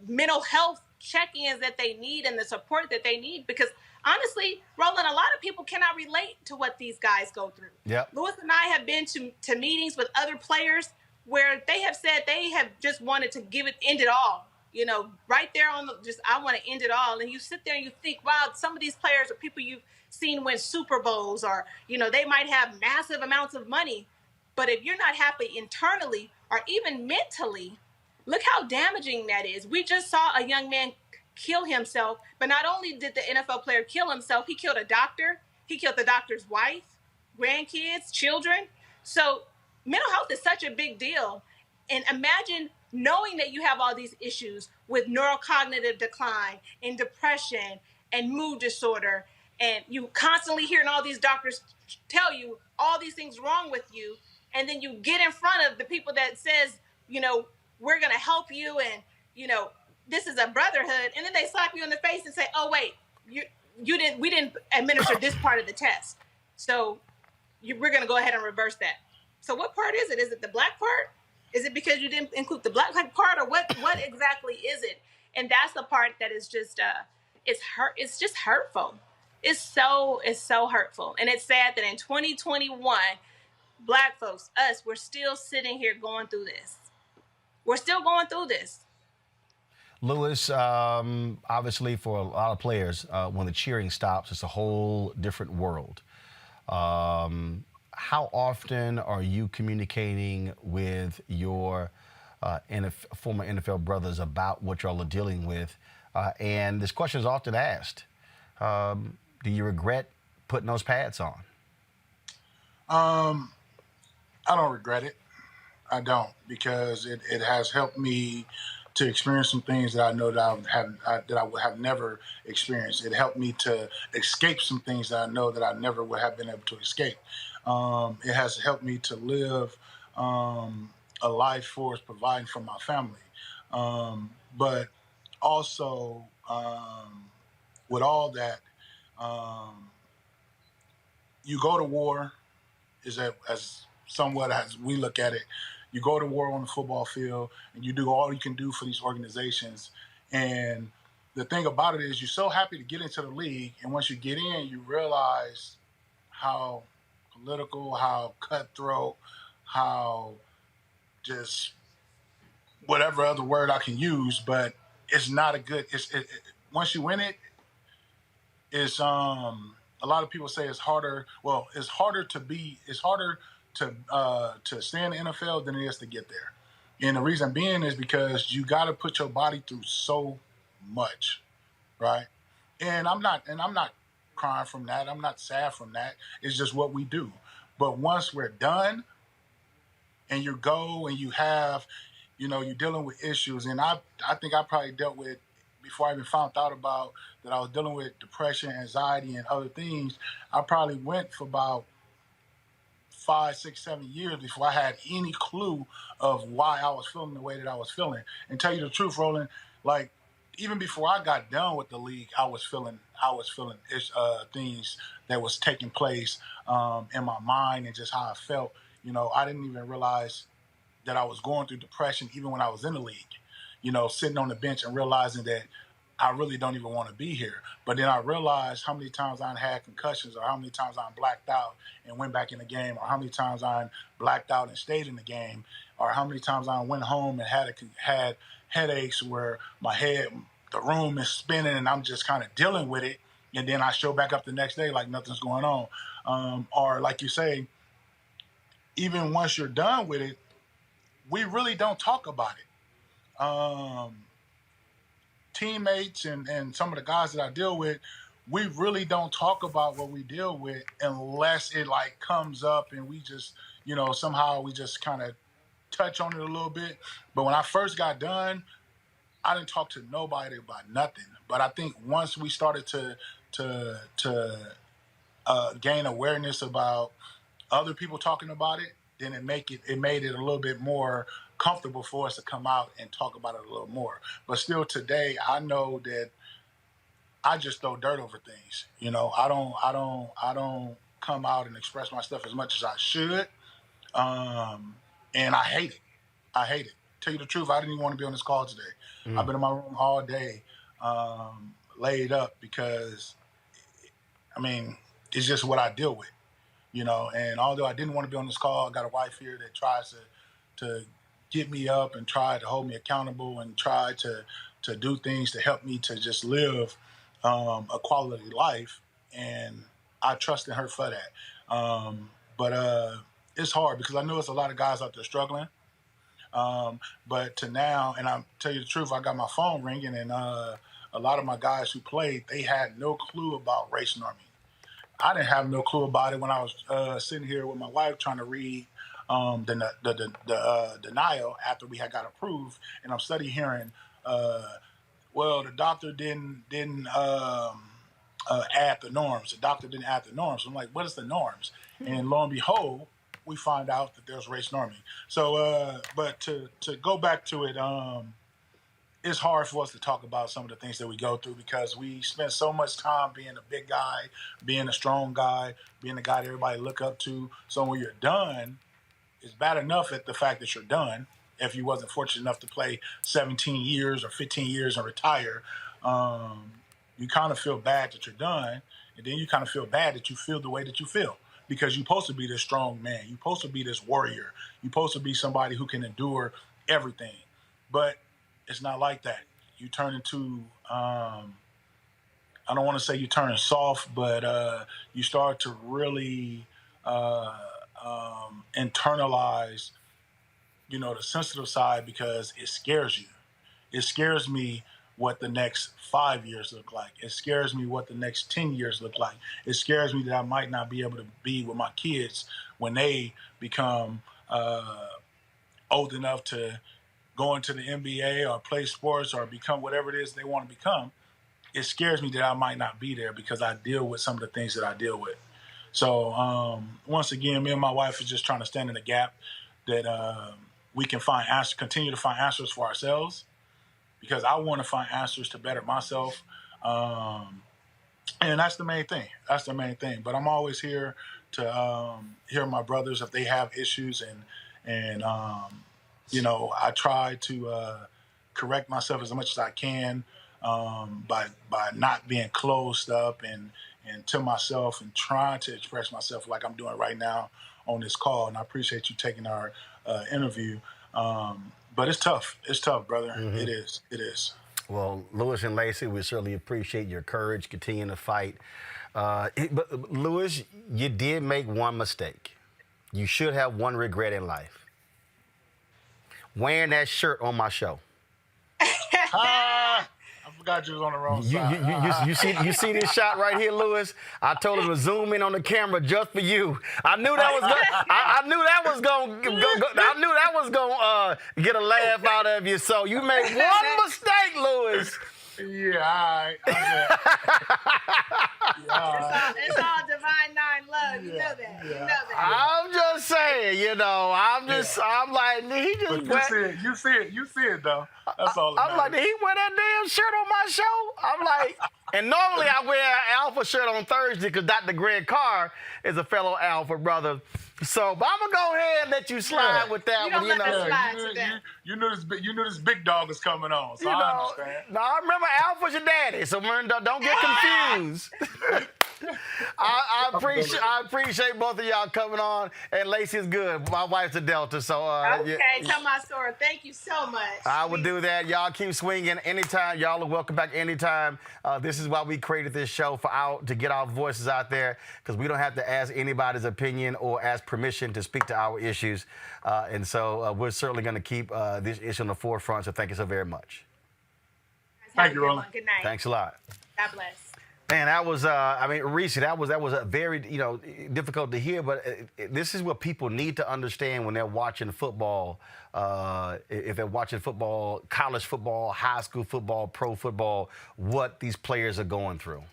mental health check-ins that they need and the support that they need. Because honestly, Roland, a lot of people cannot relate to what these guys go through. Yep. Lewis and I have been to meetings with other players where they have said they have just wanted to end it all. You know, right there on I want to end it all. And you sit there and you think, wow, some of these players are people you've seen win Super Bowls, or, you know, they might have massive amounts of money. But if you're not happy internally or even mentally, look how damaging that is. We just saw a young man kill himself, but not only did the NFL player kill himself, he killed a doctor. He killed the doctor's wife, grandkids, children. So mental health is such a big deal. And imagine knowing that you have all these issues with neurocognitive decline and depression and mood disorder, and you constantly hearing all these doctors tell you all these things wrong with you. And then you get in front of the people that says, you know, we're going to help you, and, you know, this is a brotherhood. And then they slap you in the face and say, oh, wait, we didn't administer this part of the test. So we're going to go ahead and reverse that. So what part is it? Is it the Black part? Is it because you didn't include the Black part, or what exactly is it? And that's the part that is just, it's just hurtful. It's so hurtful. And it's sad that in 2021, Black folks, us, we're still sitting here going through this. We're still going through this. Lewis, obviously for a lot of players, when the cheering stops, it's a whole different world. How often are you communicating with your former NFL brothers about what y'all are dealing with? And this question is often asked. Do you regret putting those pads on? I don't regret it. I don't, because it has helped me to experience some things that I know that I would have never experienced. It helped me to escape some things that I know that I never would have been able to escape. It has helped me to live a life for providing for my family. But also, with all that, you go to war, as somewhat as we look at it, you go to war on the football field and you do all you can do for these organizations. And the thing about it is, you're so happy to get into the league. And once you get in, you realize how political, how cutthroat, how just whatever other word I can use, but it's not a good, once you win it, it's, a lot of people say it's harder. Well, it's harder to stay in the NFL than it is to get there. And the reason being is because you got to put your body through so much, right? And I'm not crying from that. I'm not sad from that. It's just what we do. But once we're done and you go and you have, you know, you're dealing with issues. And I think I probably dealt with, before I even found out about that I was dealing with depression, anxiety, and other things, I probably went for about 5, 6, 7 years before I had any clue of why I was feeling the way that I was feeling. And tell you the truth, Roland, like, even before I got done with the league, I was feeling things that was taking place in my mind and just how I felt. You know, I didn't even realize that I was going through depression even when I was in the league. You know, sitting on the bench and realizing that I really don't even want to be here. But then I realized how many times I had concussions, or how many times I blacked out and went back in the game, or how many times I blacked out and stayed in the game, or how many times I went home and had headaches where the room is spinning and I'm just kind of dealing with it. And then I show back up the next day like nothing's going on. Or like you say, even once you're done with it, we really don't talk about it. Teammates and some of the guys that I deal with, we really don't talk about what we deal with unless it like comes up and we just, somehow we just kind of touch on it a little bit. But when I first got done, I didn't talk to nobody about nothing. But I think once we started to gain awareness about other people talking about it, then it made it a little bit more comfortable for us to come out and talk about it a little more. But still today, I know that I just throw dirt over things. I don't come out and express my stuff as much as I should. And I hate it. I hate it. Tell you the truth, I didn't even want to be on this call today. I've been in my room all day, laid up because, it's just what I deal with, And although I didn't want to be on this call, I got a wife here that tries to get me up and try to hold me accountable and try to do things to help me to just live a quality life. And I trust in her for that. But it's hard because I know it's a lot of guys out there struggling. But to now, and I'll tell you the truth, I got my phone ringing, and a lot of my guys who played, they had no clue about race norming. I didn't have no clue about it when I was sitting here with my wife trying to read the denial after we had got approved, and I'm studying hearing, well, the doctor didn't add the norms. The doctor didn't add the norms. I'm like, what is the norms? And lo and behold, we find out that there's race norming. So, but to go back to it, it's hard for us to talk about some of the things that we go through because we spend so much time being a big guy, being a strong guy, being the guy that everybody look up to. So when you're done, it's bad enough at the fact that you're done. If you wasn't fortunate enough to play 17 years or 15 years and retire, you kind of feel bad that you're done. And then you kind of feel bad that you feel the way that you feel. Because you're supposed to be this strong man. You're supposed to be this warrior. You're supposed to be somebody who can endure everything. But it's not like that. You turn into, I don't want to say you turn soft, but you start to really internalize, the sensitive side because it scares you. It scares me what the next 5 years look like. It scares me what the next 10 years look like. It scares me that I might not be able to be with my kids when they become old enough to go into the NBA or play sports or become whatever it is they want to become. It scares me that I might not be there because I deal with some of the things that I deal with. So once again, me and my wife are just trying to stand in the gap that we can continue to find answers for ourselves. Because I want to find answers to better myself. And that's the main thing. That's the main thing. But I'm always here to hear my brothers if they have issues. And I try to correct myself as much as I can by not being closed up and to myself and trying to express myself like I'm doing right now on this call. And I appreciate you taking our interview. But it's tough. It's tough, brother. Mm-hmm. It is. It is. Well, Lewis and Lacey, we certainly appreciate your courage, continuing to fight. But Lewis, you did make one mistake. You should have one regret in life. Wearing that shirt on my show. I forgot you was on the wrong side. You see this shot right here, Lewis? I told him to zoom in on the camera just for you. I knew that was gonna get a laugh out of you. So you made one mistake, Lewis. Yeah, all right. It's all divine nine love. You know that. Yeah. You know that. I'm just saying, I'm like, he just. You see it though. That's all. I'm like, did he wear that damn shirt on my show? I'm like, and normally I wear an Alpha shirt on Thursday because Dr. Greg Carr is a fellow Alpha brother. So, but I'm gonna go ahead and let you slide with that one. You knew this big dog is coming on. So I understand. No, I remember Alpha's your daddy. So don't get confused. I appreciate both of y'all coming on, and Lacey's good. My wife's a Delta, so tell my story. Thank you so much. I would do that. Y'all keep swinging anytime. Y'all are welcome back anytime. This is why we created this show to get our voices out there, because we don't have to ask anybody's opinion or ask permission to speak to our issues, and so we're certainly going to keep this issue on the forefront. So thank you so very much. Thank you, Roland. Good night. Thanks a lot. God bless. Man, that was, I mean, Reese, that was a very, difficult to hear, but this is what people need to understand when they're watching football. If they're watching football, college football, high school football, pro football, what these players are going through.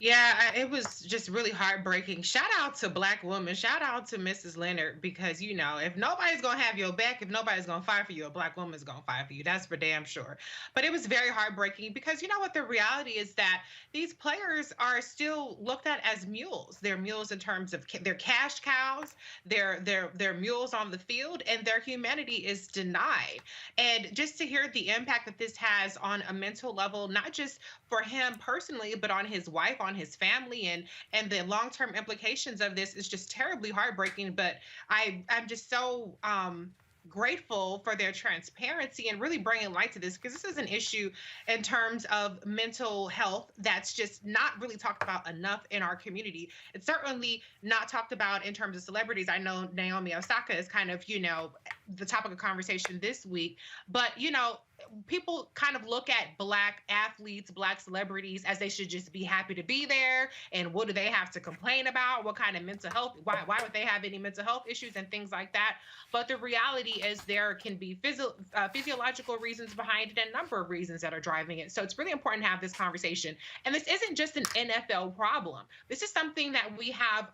Yeah, it was just really heartbreaking. Shout out to Black women. Shout out to Mrs. Leonard, because, if nobody's going to have your back, if nobody's going to fight for you, a Black woman's going to fight for you. That's for damn sure. But it was very heartbreaking because you know what? The reality is that these players are still looked at as mules. They're mules in terms of their cash cows, they're mules on the field, and their humanity is denied. And just to hear the impact that this has on a mental level, not just for him personally, but on his wife, on his family, and the long-term implications of this is just terribly heartbreaking. But I'm just so grateful for their transparency and really bringing light to this, because this is an issue in terms of mental health that's just not really talked about enough in our community. It's certainly not talked about in terms of celebrities. I know Naomi Osaka is kind of, the topic of conversation this week, but, people kind of look at Black athletes, Black celebrities, as they should just be happy to be there. And what do they have to complain about? What kind of mental health? Why would they have any mental health issues and things like that? But the reality is there can be physiological reasons behind it and a number of reasons that are driving it. So it's really important to have this conversation. And this isn't just an NFL problem. This is something that we have,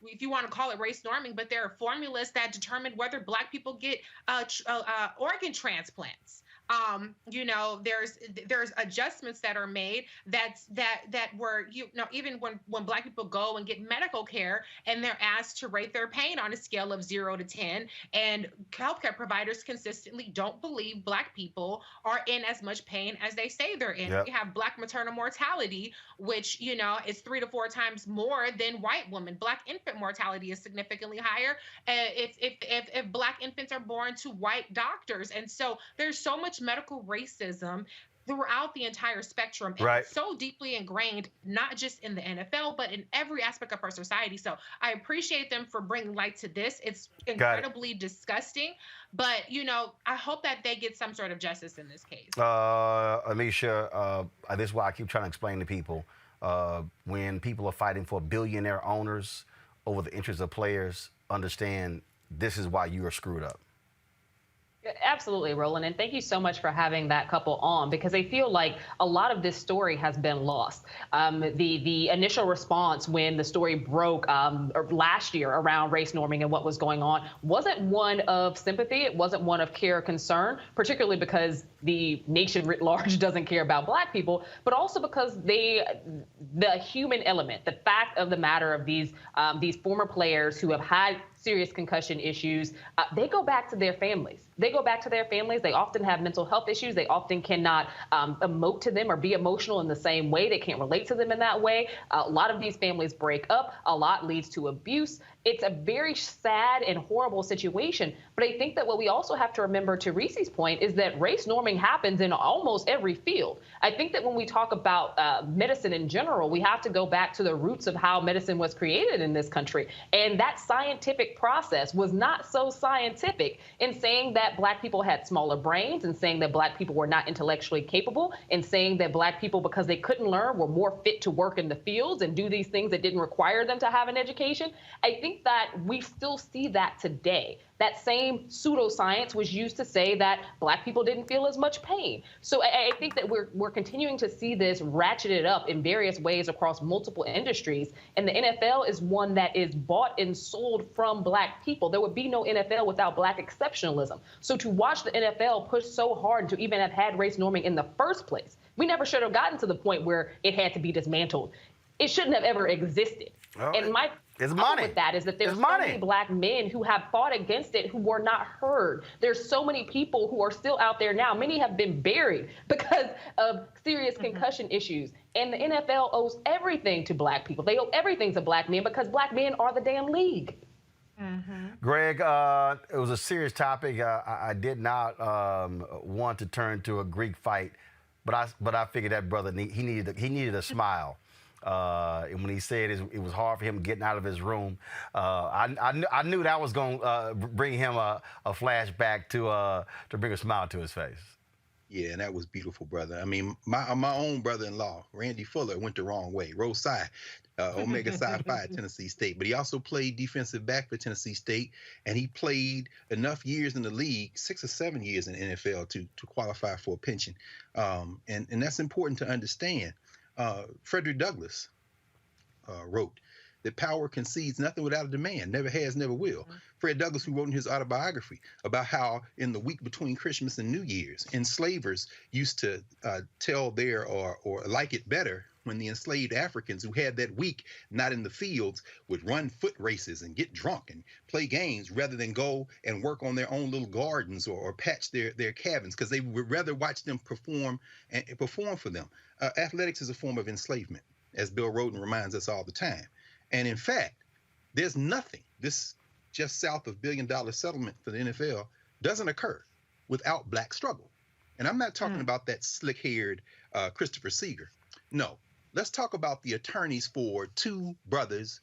if you want to call it race norming, but there are formulas that determine whether Black people get organ transplants. There's adjustments that are made that were, even when Black people go and get medical care and they're asked to rate their pain on a scale of 0 to 10, and healthcare providers consistently don't believe Black people are in as much pain as they say they're in. Yep. We have Black maternal mortality, which, is 3 to 4 times more than white women. Black infant mortality is significantly higher if Black infants are born to white doctors. And so there's so much medical racism throughout the entire spectrum, and it's so deeply ingrained, not just in the NFL, but in every aspect of our society. So I appreciate them for bringing light to this. It's incredibly disgusting, but I hope that they get some sort of justice in this case. Amisha, this is why I keep trying to explain to people, when people are fighting for billionaire owners over the interests of players, understand this is why you are screwed up. Absolutely, Roland, and thank you so much for having that couple on, because I feel like a lot of this story has been lost. The initial response when the story broke last year around race norming and what was going on wasn't one of sympathy. It wasn't one of care or concern, particularly because the nation writ large doesn't care about Black people, but also because the human element, the fact of the matter of these former players who have had serious concussion issues, they go back to their families. They go back to their families. They often have mental health issues. They often cannot emote to them or be emotional in the same way. They can't relate to them in that way. A lot of these families break up. A lot leads to abuse. It's a very sad and horrible situation. But I think that what we also have to remember, to Reese's point, is that race norming happens in almost every field. I think that when we talk about medicine in general, we have to go back to the roots of how medicine was created in this country. And that scientific process was not so scientific in saying that Black people had smaller brains, and saying that Black people were not intellectually capable, and saying that Black people, because they couldn't learn, were more fit to work in the fields and do these things that didn't require them to have an education. I think that we still see that today. That same pseudoscience was used to say that Black people didn't feel as much pain. So I think that we're continuing to see this ratcheted up in various ways across multiple industries. And the NFL is one that is bought and sold from Black people. There would be no NFL without Black exceptionalism. So to watch the NFL push so hard to even have had race norming in the first place, we never should have gotten to the point where it had to be dismantled. It shouldn't have ever existed. Well, and my problem with that is that there's so many Black men who have fought against it who were not heard. There's so many people who are still out there now. Many have been buried because of serious concussion issues. And the NFL owes everything to Black people. They owe everything to Black men because Black men are the damn league. Greg, it was a serious topic. I did not want to turn to a Greek fight, but I figured that brother he needed a smile. And when he said it was hard for him getting out of his room, I knew that was going to bring him a flashback to bring a smile to his face. Yeah, and that was beautiful, brother. I mean, my own brother-in-law, Randy Fuller, went the wrong way. Rose Psi, Omega Psi Phi at Tennessee State. But he also played defensive back for Tennessee State, and he played enough years in the league, 6 or 7 years in the NFL, to qualify for a pension. And that's important to understand. Frederick Douglass wrote that power concedes nothing without a demand, never has, never will. Fred Douglass, who wrote in his autobiography about how in the week between Christmas and New Year's, enslavers used to tell their or like it better when the enslaved Africans who had that week not in the fields would run foot races and get drunk and play games rather than go and work on their own little gardens or patch their cabins, because they would rather watch them perform for them. Athletics is a form of enslavement, as Bill Roden reminds us all the time. And in fact, there's nothing, this just south of $1 billion settlement for the NFL doesn't occur without black struggle. And I'm not talking about that slick-haired Christopher Seeger. No, let's talk about the attorneys for two brothers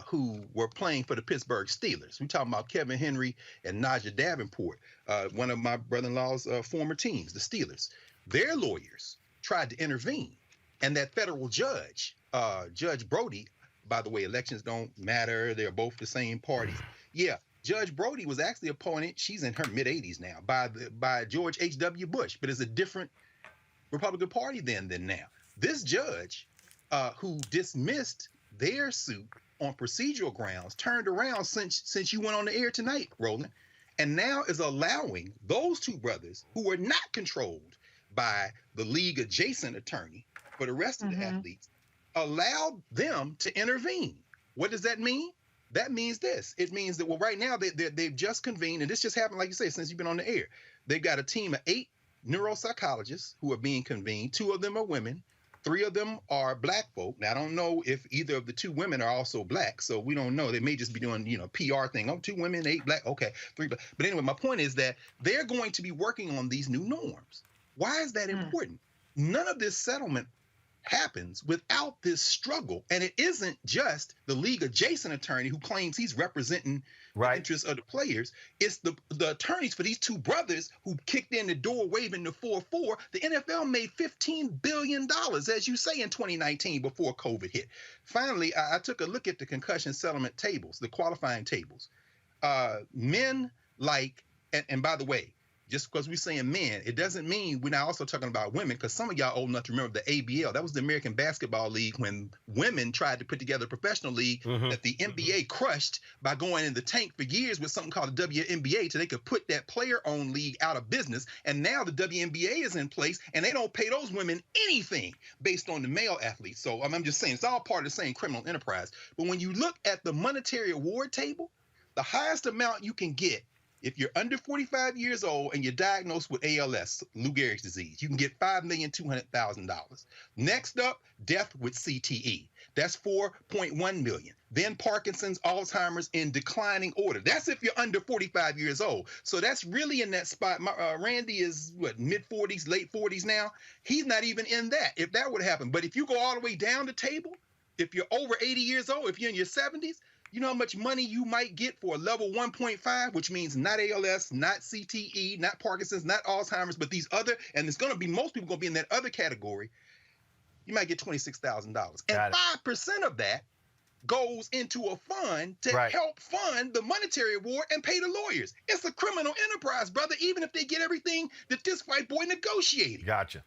who were playing for the Pittsburgh Steelers. We're talking about Kevin Henry and Najee Davenport, one of my brother-in-law's former teams, the Steelers. Their lawyers tried to intervene. And that federal judge, Judge Brody, by the way, elections don't matter. They're both the same party. Yeah, Judge Brody was actually appointed, she's in her mid-80s now, by George H.W. Bush, but it's a different Republican Party then than now. This judge, who dismissed their suit on procedural grounds, turned around since you went on the air tonight, Roland, and now is allowing those two brothers who were not controlled by the league-adjacent attorney for the rest of the athletes, allowed them to intervene. What does that mean? That means this. It means that, well, right now they've just convened, and this just happened, like you say, since you've been on the air. They've got a team of 8 neuropsychologists who are being convened. 2 of them are women. 3 of them are black folk. Now, I don't know if either of the 2 women are also black, so we don't know. They may just be doing, PR thing. Oh, 2 women, 8 black. Okay, 3 black. But anyway, my point is that they're going to be working on these new norms. Why is that important? None of this settlement happens without this struggle. And it isn't just the league adjacent attorney who claims he's representing the interests of the players. It's the attorneys for these 2 brothers who kicked in the door waving the 4-4. The NFL made $15 billion, as you say, in 2019 before COVID hit. Finally, I took a look at the concussion settlement tables, the qualifying tables. Men like, and by the way, just because we're saying men, it doesn't mean we're not also talking about women, because some of y'all old enough to remember the ABL. That was the American Basketball League when women tried to put together a professional league that the NBA crushed by going in the tank for years with something called the WNBA so they could put that player-owned league out of business. And now the WNBA is in place, and they don't pay those women anything based on the male athletes. So I'm just saying it's all part of the same criminal enterprise. But when you look at the monetary award table, the highest amount you can get if you're under 45 years old and you're diagnosed with ALS, Lou Gehrig's disease, you can get $5,200,000. Next up, death with CTE. That's $4.1 million. Then Parkinson's, Alzheimer's in declining order. That's if you're under 45 years old. So that's really in that spot. Randy is, mid-40s, late 40s now? He's not even in that, if that would happen. But if you go all the way down the table, if you're over 80 years old, if you're in your 70s, you know how much money you might get for a level 1.5, which means not ALS, not CTE, not Parkinson's, not Alzheimer's, but these other, and it's going to be, most people going to be in that other category. You might get $26,000. And 5% of that goes into a fund to help fund the monetary award and pay the lawyers. It's a criminal enterprise, brother, even if they get everything that this white boy negotiated. Gotcha.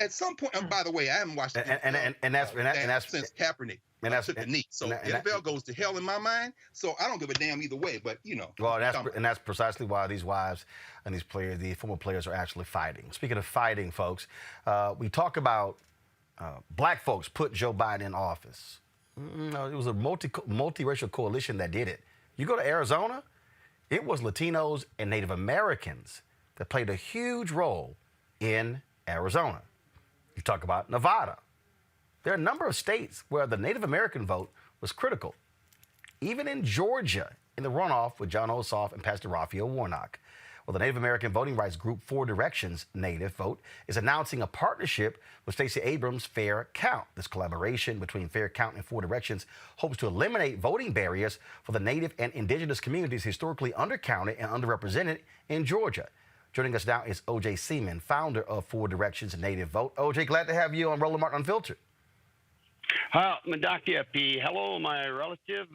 At some point, and by the way, I haven't watched it since Kaepernick. And that's the knee. So the NFL goes to hell in my mind. So I don't give a damn either way. But Well, that's precisely why these wives and these players, the former players, are actually fighting. Speaking of fighting, folks, we talk about black folks put Joe Biden in office. It was a multiracial coalition that did it. You go to Arizona, it was Latinos and Native Americans that played a huge role in Arizona. You talk about Nevada. There are a number of states where the Native American vote was critical. Even in Georgia, in the runoff with John Ossoff and Pastor Raphael Warnock. Well, the Native American voting rights group 4 Directions Native Vote is announcing a partnership with Stacey Abrams' Fair Count. This collaboration between Fair Count and 4 Directions hopes to eliminate voting barriers for the Native and indigenous communities historically undercounted and underrepresented in Georgia. Joining us now is O.J. Seaman, founder of Four Directions Native Vote. O.J., glad to have you on Roland Martin Unfiltered. Madakia P. Hello, my relative.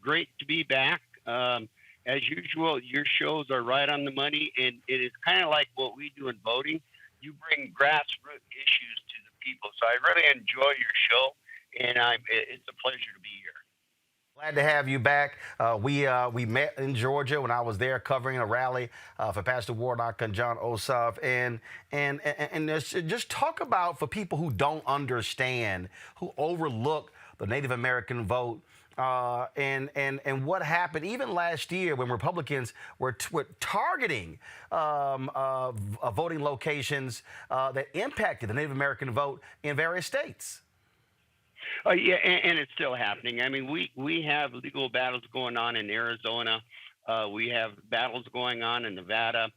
Great to be back. As usual, your shows are right on the money, and it is kind of like what we do in voting. You bring grassroots issues to the people, so I really enjoy your show, and it's a pleasure to be here. Glad to have you back. We met in Georgia when I was there covering a rally for Pastor Warnock and John Ossoff, and just talk about, for people who don't understand, who overlook the Native American vote, and what happened even last year when Republicans were targeting voting locations that impacted the Native American vote in various states. Yeah, and it's still happening. I mean, we have legal battles going on in Arizona. We have battles going on in Nevada.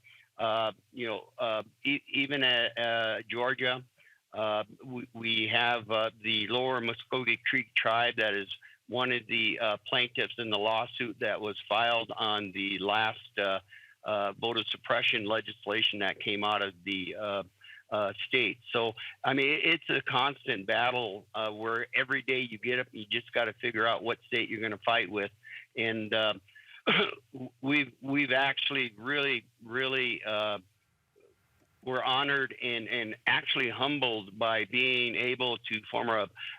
Even at Georgia, we have the Lower Muskogee Creek tribe that is one of the plaintiffs in the lawsuit that was filed on the last voter suppression legislation that came out of the state. So, I mean, it's a constant battle where every day you get up, you just got to figure out what state you're going to fight with. And we've actually really we're honored and actually humbled by being able to form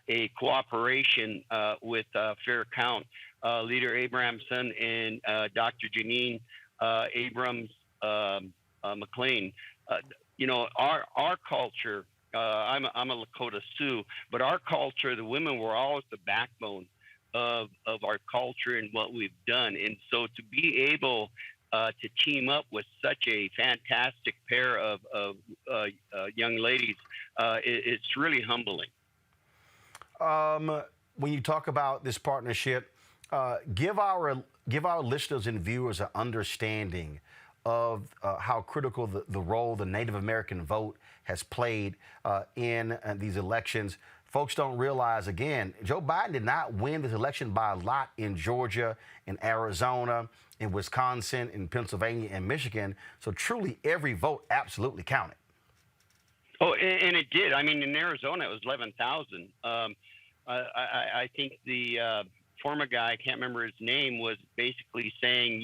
a cooperation with Fair Count leader Abramson and Dr. Janine Abrams McLean. Our culture, I'm a Lakota Sioux, but our culture, the women were always the backbone of our culture and what we've done. And so to be able to team up with such a fantastic pair of young ladies, it's really humbling. When you talk about this partnership, give our listeners and viewers an understanding of how critical the role the Native American vote has played in these elections. Folks don't realize, again, Joe Biden did not win this election by a lot in Georgia, in Arizona, in Wisconsin, in Pennsylvania, and Michigan. So truly every vote absolutely counted. Oh, and it did. I mean, in Arizona, it was 11,000. I think the former guy, I can't remember his name, was basically saying,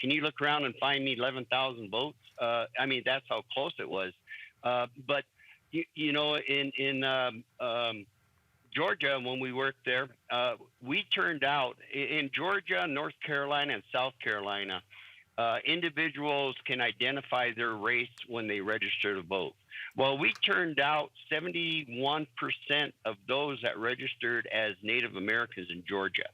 can you look around and find me 11,000 votes? I mean, that's how close it was. But in Georgia, when we worked there, we turned out in Georgia, North Carolina, and South Carolina, individuals can identify their race when they register to vote. Well, we turned out 71% of those that registered as Native Americans in Georgia.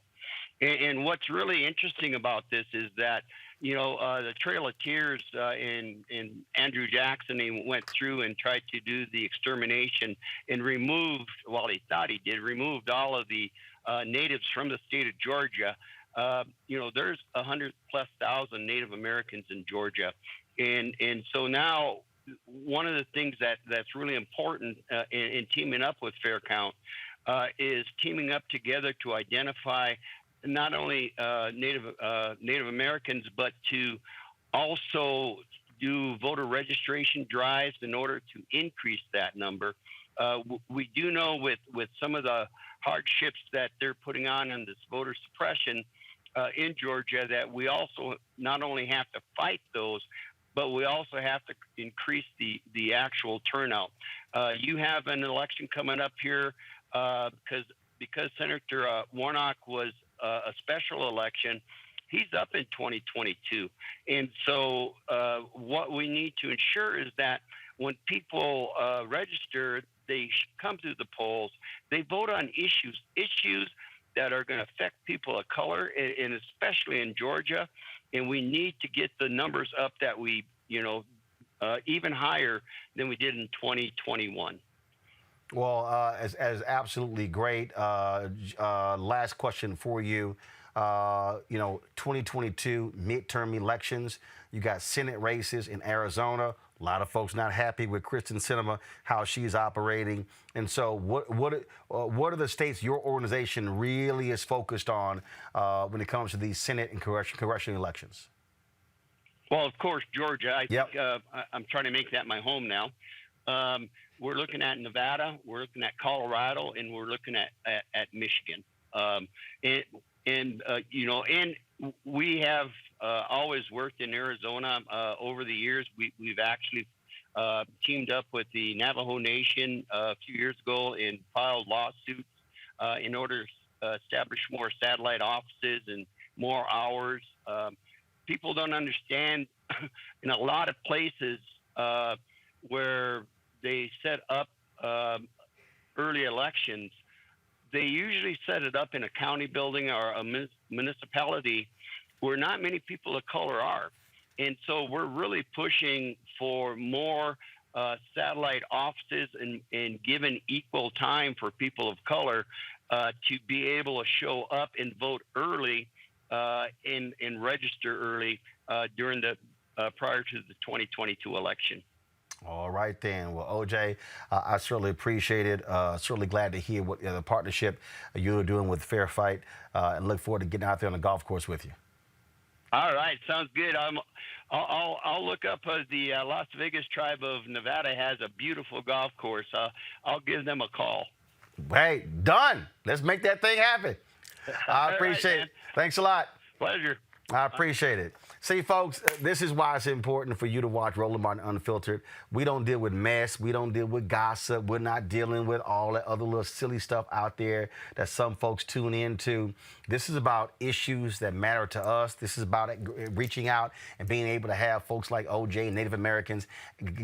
And what's really interesting about this is that, the Trail of Tears in Andrew Jackson, he went through and tried to do the extermination and removed, well, he thought he did, removed all of the natives from the state of Georgia. There's 100,000+ Native Americans in Georgia. And so now one of the things that's really important in teaming up with Fair Count is teaming up together to identify not only Native Americans, but to also do voter registration drives in order to increase that number. We do know with some of the hardships that they're putting on in this voter suppression in Georgia, that we also not only have to fight those, but we also have to increase the actual turnout. You have an election coming up here because Senator Warnock was a special election. He's up in 2022. And so what we need to ensure is that when people register, they come to the polls, they vote on issues that are going to affect people of color, and especially in Georgia. And we need to get the numbers up that we, even higher than we did in 2021. Well, as absolutely great. Last question for you. 2022 midterm elections. You got Senate races in Arizona. A lot of folks not happy with Kristen Sinema, how she's operating. And so what are the states your organization really is focused on when it comes to these Senate and congressional elections? Well, of course, Georgia. I Yep. think I'm trying to make that my home now. We're looking at Nevada, we're looking at Colorado, and we're looking at Michigan. And we have always worked in Arizona. Over the years, we've actually teamed up with the Navajo Nation a few years ago and filed lawsuits in order to establish more satellite offices and more hours. People don't understand in a lot of places where they set up early elections, they usually set it up in a county building or a municipality where not many people of color are. And so we're really pushing for more satellite offices and given equal time for people of color to be able to show up and vote early and register early during the prior to the 2022 election. All right, then. Well, OJ, I certainly appreciate it. Certainly glad to hear what the partnership you're doing with Fairfax, and look forward to getting out there on the golf course with you. All right, sounds good. I'll look up the Las Vegas Tribe of Nevada has a beautiful golf course. I'll give them a call. Hey, done. Let's make that thing happen. I appreciate it. Thanks a lot. Pleasure. I appreciate it. See, folks, this is why it's important for you to watch Roland Martin Unfiltered. We don't deal with mess. We don't deal with gossip. We're not dealing with all that other little silly stuff out there that some folks tune into. This is about issues that matter to us. This is about reaching out and being able to have folks like OJ and Native Americans,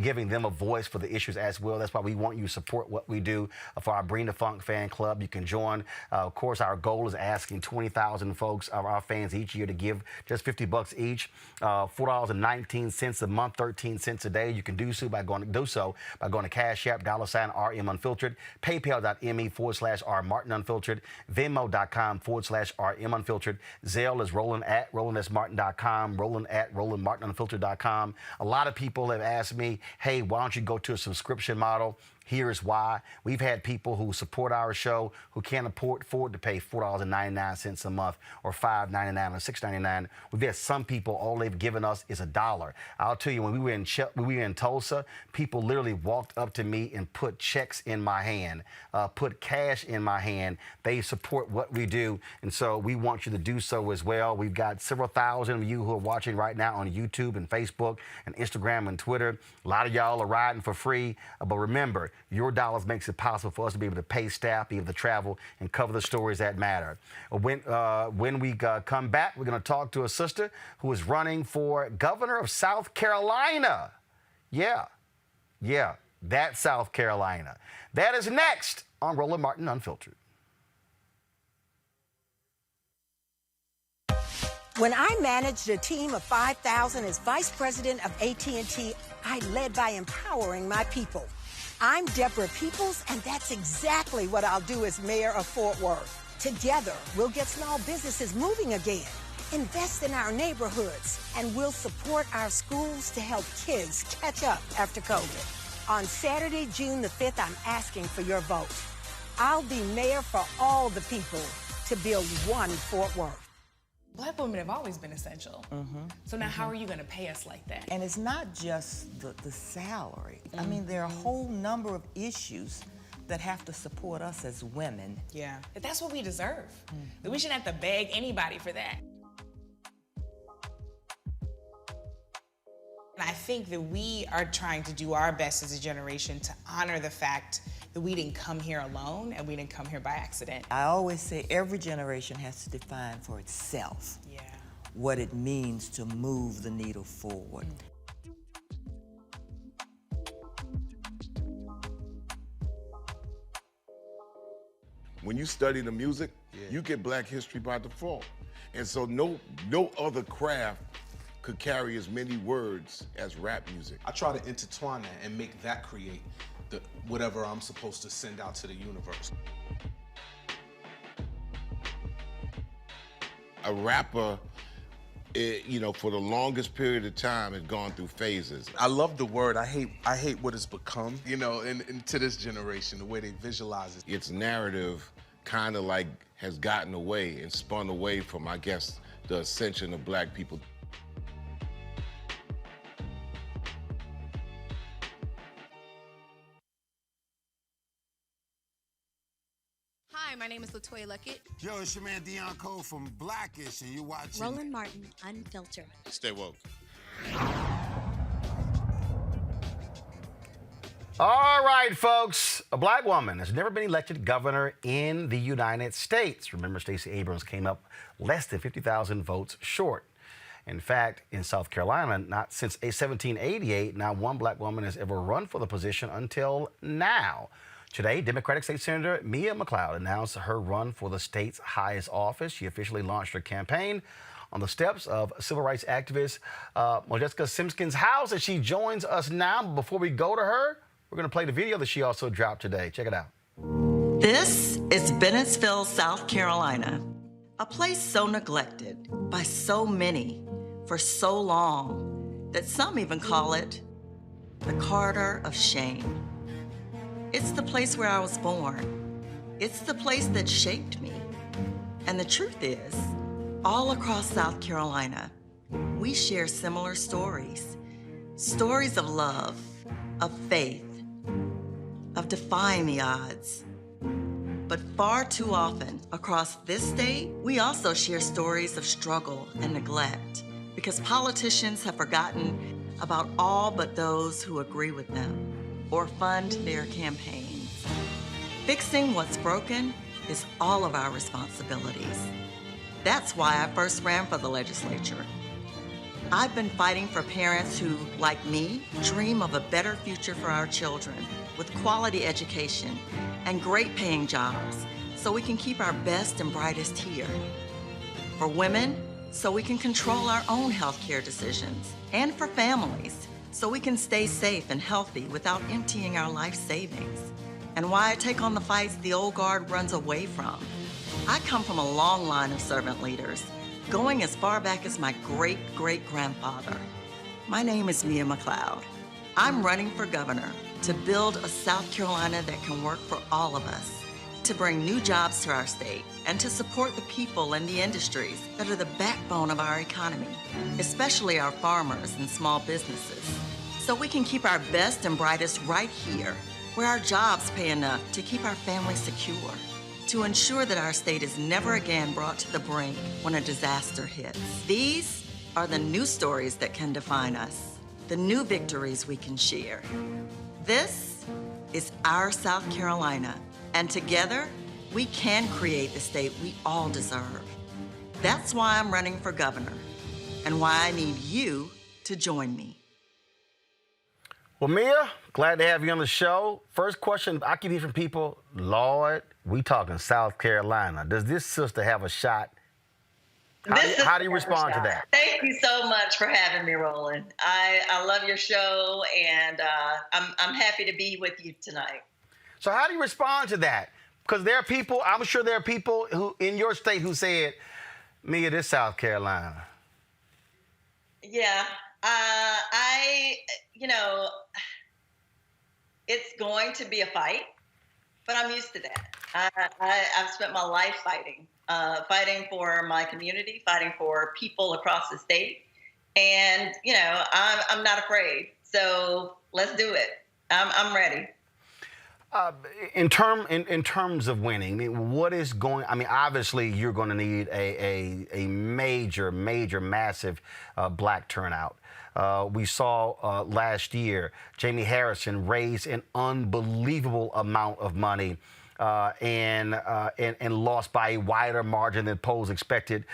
giving them a voice for the issues as well. That's why we want you to support what we do for our Bring the Funk fan club. You can join. Of course, our goal is asking 20,000 folks of our fans each year to give just $50 each, $4.19 a month, 13 cents a day. You can do so by going to Cash App, $RM Unfiltered, PayPal.me/R Martin Unfiltered, Venmo.com/RM Unfiltered. Zelle is Roland at RolandSMartin.com, Roland at RolandMartinUnfiltered.com. A lot of people have asked me, hey, why don't you go to a subscription model? Here's why. We've had people who support our show who can't afford to pay $4.99 a month or $5.99 or $6.99. We've had some people, all they've given us is $1. I'll tell you, when we were in Tulsa, people literally walked up to me and put checks in my hand, put cash in my hand. They support what we do, and so we want you to do so as well. We've got several thousand of you who are watching right now on YouTube and Facebook and Instagram and Twitter. A lot of y'all are riding for free, but remember, your dollars makes it possible for us to be able to pay staff, be able to travel, and cover the stories that matter. When we come back, we're going to talk to a sister who is running for governor of South Carolina. Yeah, that's South Carolina. That is next on Roland Martin Unfiltered. When I managed a team of 5,000 as vice president of AT&T, I led by empowering my people. I'm Deborah Peoples, and that's exactly what I'll do as mayor of Fort Worth. Together, we'll get small businesses moving again, invest in our neighborhoods, and we'll support our schools to help kids catch up after COVID. On Saturday, June the 5th, I'm asking for your vote. I'll be mayor for all the people to build one Fort Worth. Black women have always been essential. So now how are you going to pay us like that? And it's not just the salary. I mean, there are a whole number of issues that have to support us as women. Yeah. That's what we deserve. We shouldn't have to beg anybody for that. And I think that we are trying to do our best as a generation to honor the fact that we didn't come here alone and we didn't come here by accident. I always say every generation has to define for itself what it means to move the needle forward. When you study the music, you get Black history by default. And so no other craft could carry as many words as rap music. I try to intertwine that and make that create whatever I'm supposed to send out to the universe. A rapper, for the longest period of time, has gone through phases. I love the word. I hate what it's become, and to this generation, the way they visualize it. Its narrative kind of like has gotten away and spun away from, I guess, the ascension of Black people. Hi, my name is LaToya Luckett. Yo, it's your man Deion Cole from Blackish, and you're watching Roland Martin, Unfiltered. Stay woke. All right, folks. A black woman has never been elected governor in the United States. Remember, Stacey Abrams came up less than 50,000 votes short. In fact, in South Carolina, not since 1788, not one black woman has ever run for the position until now. Today, Democratic State Senator Mia McLeod announced her run for the state's highest office. She officially launched her campaign on the steps of civil rights activist Jessica Simpkins' house, and she joins us now. Before we go to her, we're going to play the video that she also dropped today. Check it out. This is Bennettsville, South Carolina, a place so neglected by so many for so long that some even call it the corridor of shame. It's the place where I was born. It's the place that shaped me. And the truth is, all across South Carolina, we share similar stories. Stories of love, of faith, of defying the odds. But far too often across this state, we also share stories of struggle and neglect because politicians have forgotten about all but those who agree with them or fund their campaigns. Fixing what's broken is all of our responsibilities. That's why I first ran for the legislature. I've been fighting for parents who, like me, dream of a better future for our children with quality education and great paying jobs so we can keep our best and brightest here. For women, so we can control our own healthcare decisions. And for families, so we can stay safe and healthy without emptying our life savings. And why I take on the fights the old guard runs away from. I come from a long line of servant leaders, going as far back as my great-great-grandfather. My name is Mia McLeod. I'm running for governor to build a South Carolina that can work for all of us, to bring new jobs to our state, and to support the people and the industries that are the backbone of our economy, especially our farmers and small businesses, so we can keep our best and brightest right here, where our jobs pay enough to keep our families secure, to ensure that our state is never again brought to the brink when a disaster hits. These are the new stories that can define us, the new victories we can share. This is our South Carolina, and together, we can create the state we all deserve. That's why I'm running for governor, and why I need you to join me. Well, Mia, glad to have you on the show. First question I keep hearing from people, Lord, we talking South Carolina. Does this sister have a shot? How do you respond to that? Thank you so much for having me, Roland. I love your show, and I'm happy to be with you tonight. So how do you respond to that? Because there are people, I'm sure there are people who in your state who said, Mia, this South Carolina. Yeah, it's going to be a fight, but I'm used to that. I've spent my life fighting for my community, fighting for people across the state. And, I'm not afraid. So let's do it. I'm ready. In terms of winning, I mean, what is going? I mean, obviously, you're going to need a major, massive black turnout. We saw last year Jamie Harrison raise an unbelievable amount of money and lost by a wider margin than polls expected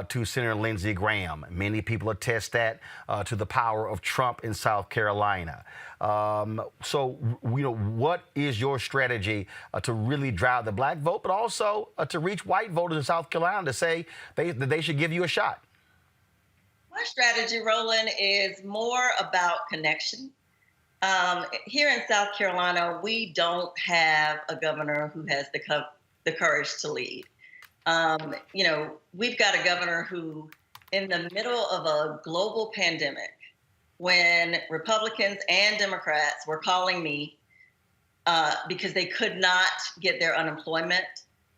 to Senator Lindsey Graham. Many people attest that to the power of Trump in South Carolina. So, what is your strategy to really drive the black vote, but also to reach white voters in South Carolina to say that they should give you a shot? My strategy, Roland, is more about connection. Here in South Carolina, we don't have a governor who has the courage to lead. We've got a governor who, in the middle of a global pandemic, when Republicans and Democrats were calling me because they could not get their unemployment,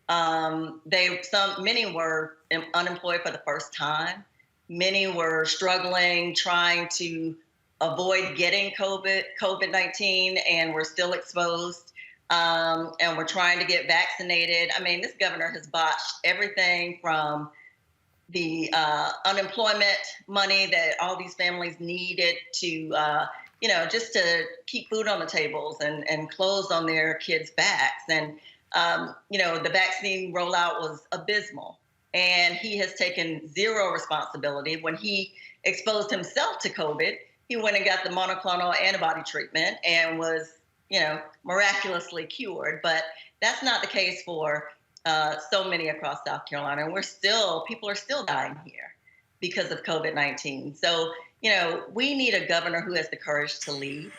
many were unemployed for the first time. Many were struggling, trying to avoid getting COVID-19, and were still exposed. and we're trying to get vaccinated. I mean, this governor has botched everything from the unemployment money that all these families needed to, just to keep food on the tables and clothes on their kids' backs. And, the vaccine rollout was abysmal. And he has taken zero responsibility. When he exposed himself to COVID, he went and got the monoclonal antibody treatment and was, miraculously cured. But that's not the case for so many across South Carolina. And people are still dying here because of COVID-19. So, we need a governor who has the courage to lead,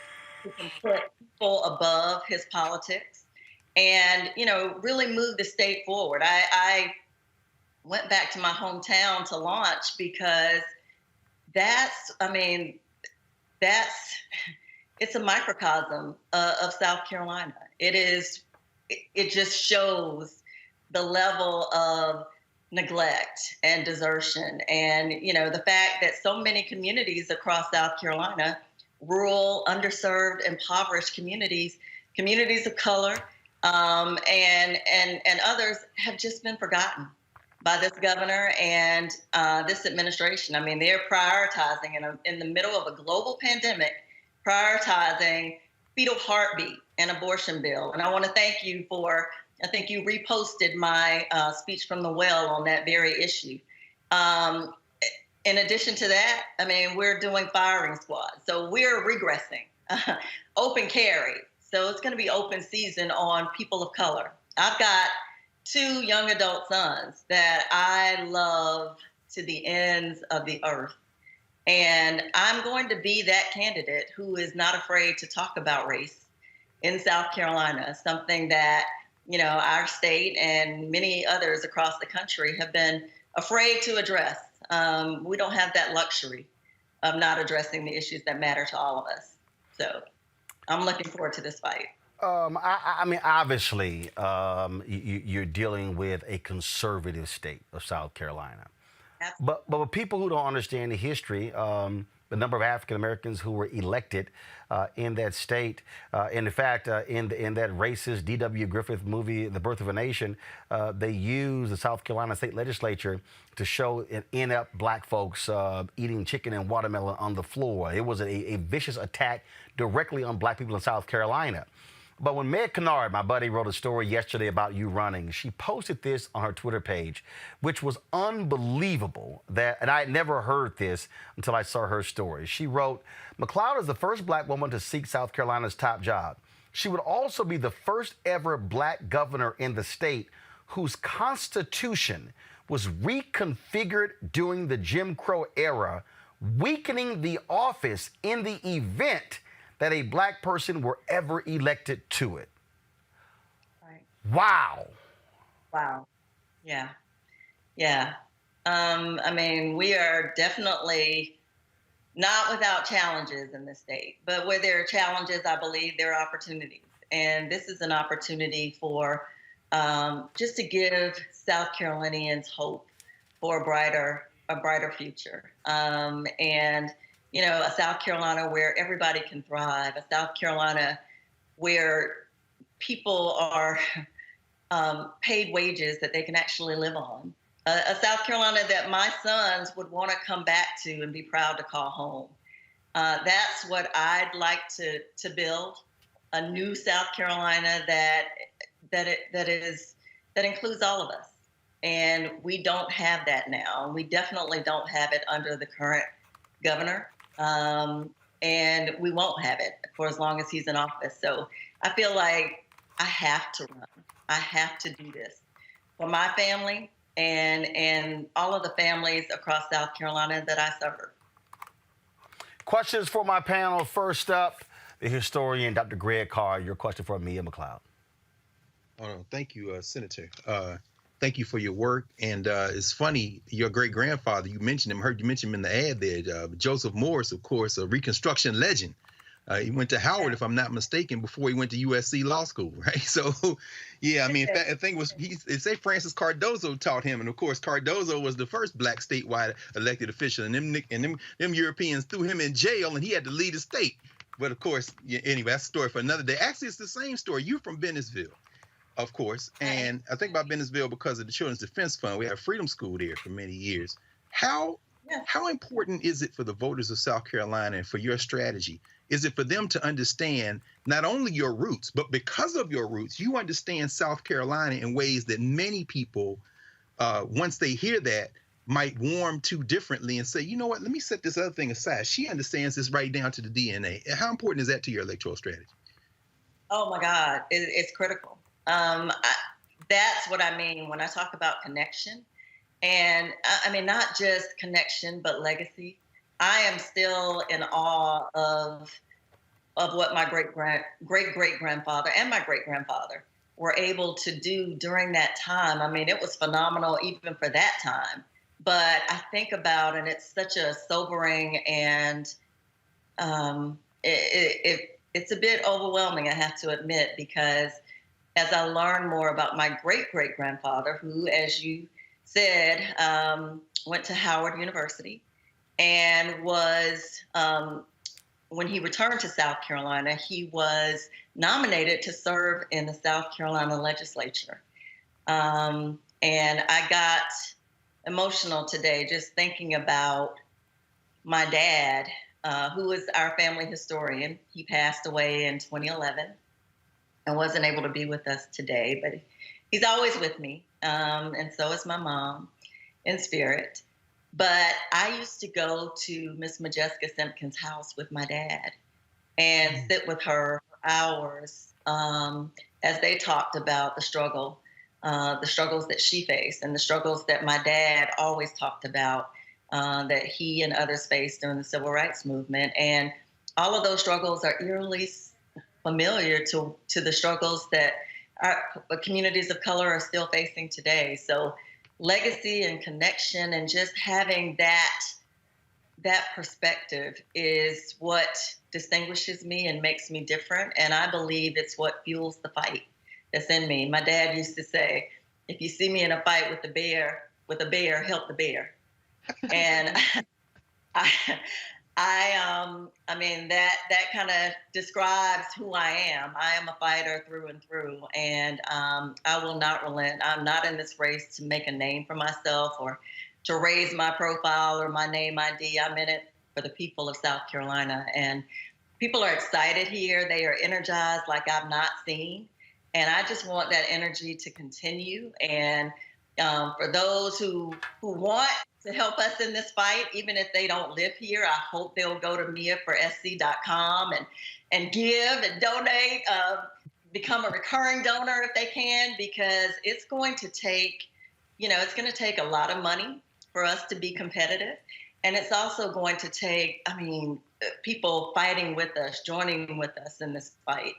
who can put people above his politics and, really move the state forward. I went back to my hometown to launch because it's a microcosm of South Carolina. It just shows the level of neglect and desertion. And, the fact that so many communities across South Carolina, rural, underserved, impoverished communities of color, and others have just been forgotten by this governor and this administration. I mean, they're prioritizing in the middle of a global pandemic, prioritizing fetal heartbeat and abortion bill. And I want to thank you I think you reposted my speech from the well on that very issue. In addition to that, I mean, we're doing firing squads. So we're regressing. Open carry. So it's going to be open season on people of color. I've got 2 young adult sons that I love to the ends of the earth. And I'm going to be that candidate who is not afraid to talk about race in South Carolina, something that, our state and many others across the country have been afraid to address. We don't have that luxury of not addressing the issues that matter to all of us. So I'm looking forward to this fight. I mean, obviously, you're dealing with a conservative state of South Carolina. But with people who don't understand the history, the number of African Americans who were elected in that state, and in fact, in that racist D.W. Griffith movie, The Birth of a Nation, they used the South Carolina state legislature to show inept black folks eating chicken and watermelon on the floor. It was a vicious attack directly on black people in South Carolina. But when Meg Kennard, my buddy, wrote a story yesterday about you running, she posted this on her Twitter page, which was unbelievable. And I had never heard this until I saw her story. She wrote, McLeod is the first black woman to seek South Carolina's top job. She would also be the first ever black governor in the state whose constitution was reconfigured during the Jim Crow era, weakening the office in the event that a black person were ever elected to it. Right. Wow. Wow. Yeah. Yeah. I mean, we are definitely not without challenges in this state, but where there are challenges, I believe there are opportunities. And this is an opportunity for just to give South Carolinians hope for a brighter future. And a South Carolina where everybody can thrive, a South Carolina where people are paid wages that they can actually live on, a South Carolina that my sons would want to come back to and be proud to call home. That's what I'd like to build, a new South Carolina that includes all of us. And we don't have that now. We definitely don't have it under the current governor. And we won't have it for as long as he's in office. So I feel like I have to run. I have to do this for my family and all of the families across South Carolina that I serve. Questions for my panel. First up, the historian, Dr. Greg Carr. Your question for Mia McLeod. Oh, thank you, Senator. Thank you for your work. And it's funny, your great-grandfather, you mentioned him, heard you mention him in the ad there, Joseph Morris, of course, a Reconstruction legend. He went to Howard, if I'm not mistaken, before he went to USC Law School, right? So, yeah, I mean, the thing was, they say Francis Cardozo taught him, and of course, Cardozo was the first black statewide elected official, and them Europeans threw him in jail, and he had to leave the state. But of course, anyway, that's a story for another day. Actually, it's the same story. You're from Bennettsville, of course. And I think about Bennettsville because of the Children's Defense Fund. We had Freedom School there for many years. How important is it for the voters of South Carolina and for your strategy? Is it for them to understand not only your roots, but because of your roots, you understand South Carolina in ways that many people, once they hear that, might warm to differently and say, you know what, let me set this other thing aside. She understands this right down to the DNA. How important is that to your electoral strategy? Oh my God, it's critical. That's what I mean when I talk about connection. And I mean, not just connection, but legacy. I am still in awe of what my great-great-grandfather and my great-grandfather were able to do during that time. I mean, it was phenomenal even for that time. But I think about, and it's such a sobering and it's a bit overwhelming, I have to admit, because as I learn more about my great-great-grandfather, who, as you said, went to Howard University and was, when he returned to South Carolina, he was nominated to serve in the South Carolina legislature. And I got emotional today just thinking about my dad, who is our family historian. He passed away in 2011 and wasn't able to be with us today, but he's always with me, and so is my mom in spirit. But I used to go to Miss Majeska Simpkins' house with my dad and sit with her for hours as they talked about the struggles that she faced and the struggles that my dad always talked about, that he and others faced during the Civil Rights Movement. And all of those struggles are eerily familiar to the struggles that our communities of color are still facing today. So legacy and connection and just having that perspective is what distinguishes me and makes me different. And I believe it's what fuels the fight that's in me. My dad used to say, if you see me in a fight with a bear, help the bear. And I mean, that kind of describes who I am. I am a fighter through and through, and I will not relent. I'm not in this race to make a name for myself or to raise my profile or my name ID. I'm in it for the people of South Carolina, and people are excited here. They are energized like I've not seen, and I just want that energy to continue. And for those who want to help us in this fight, even if they don't live here, I hope they'll go to miaforsc.com and give and donate, become a recurring donor if they can, because it's going to take, it's going to take a lot of money for us to be competitive. And it's also going to take, people fighting with us, joining with us in this fight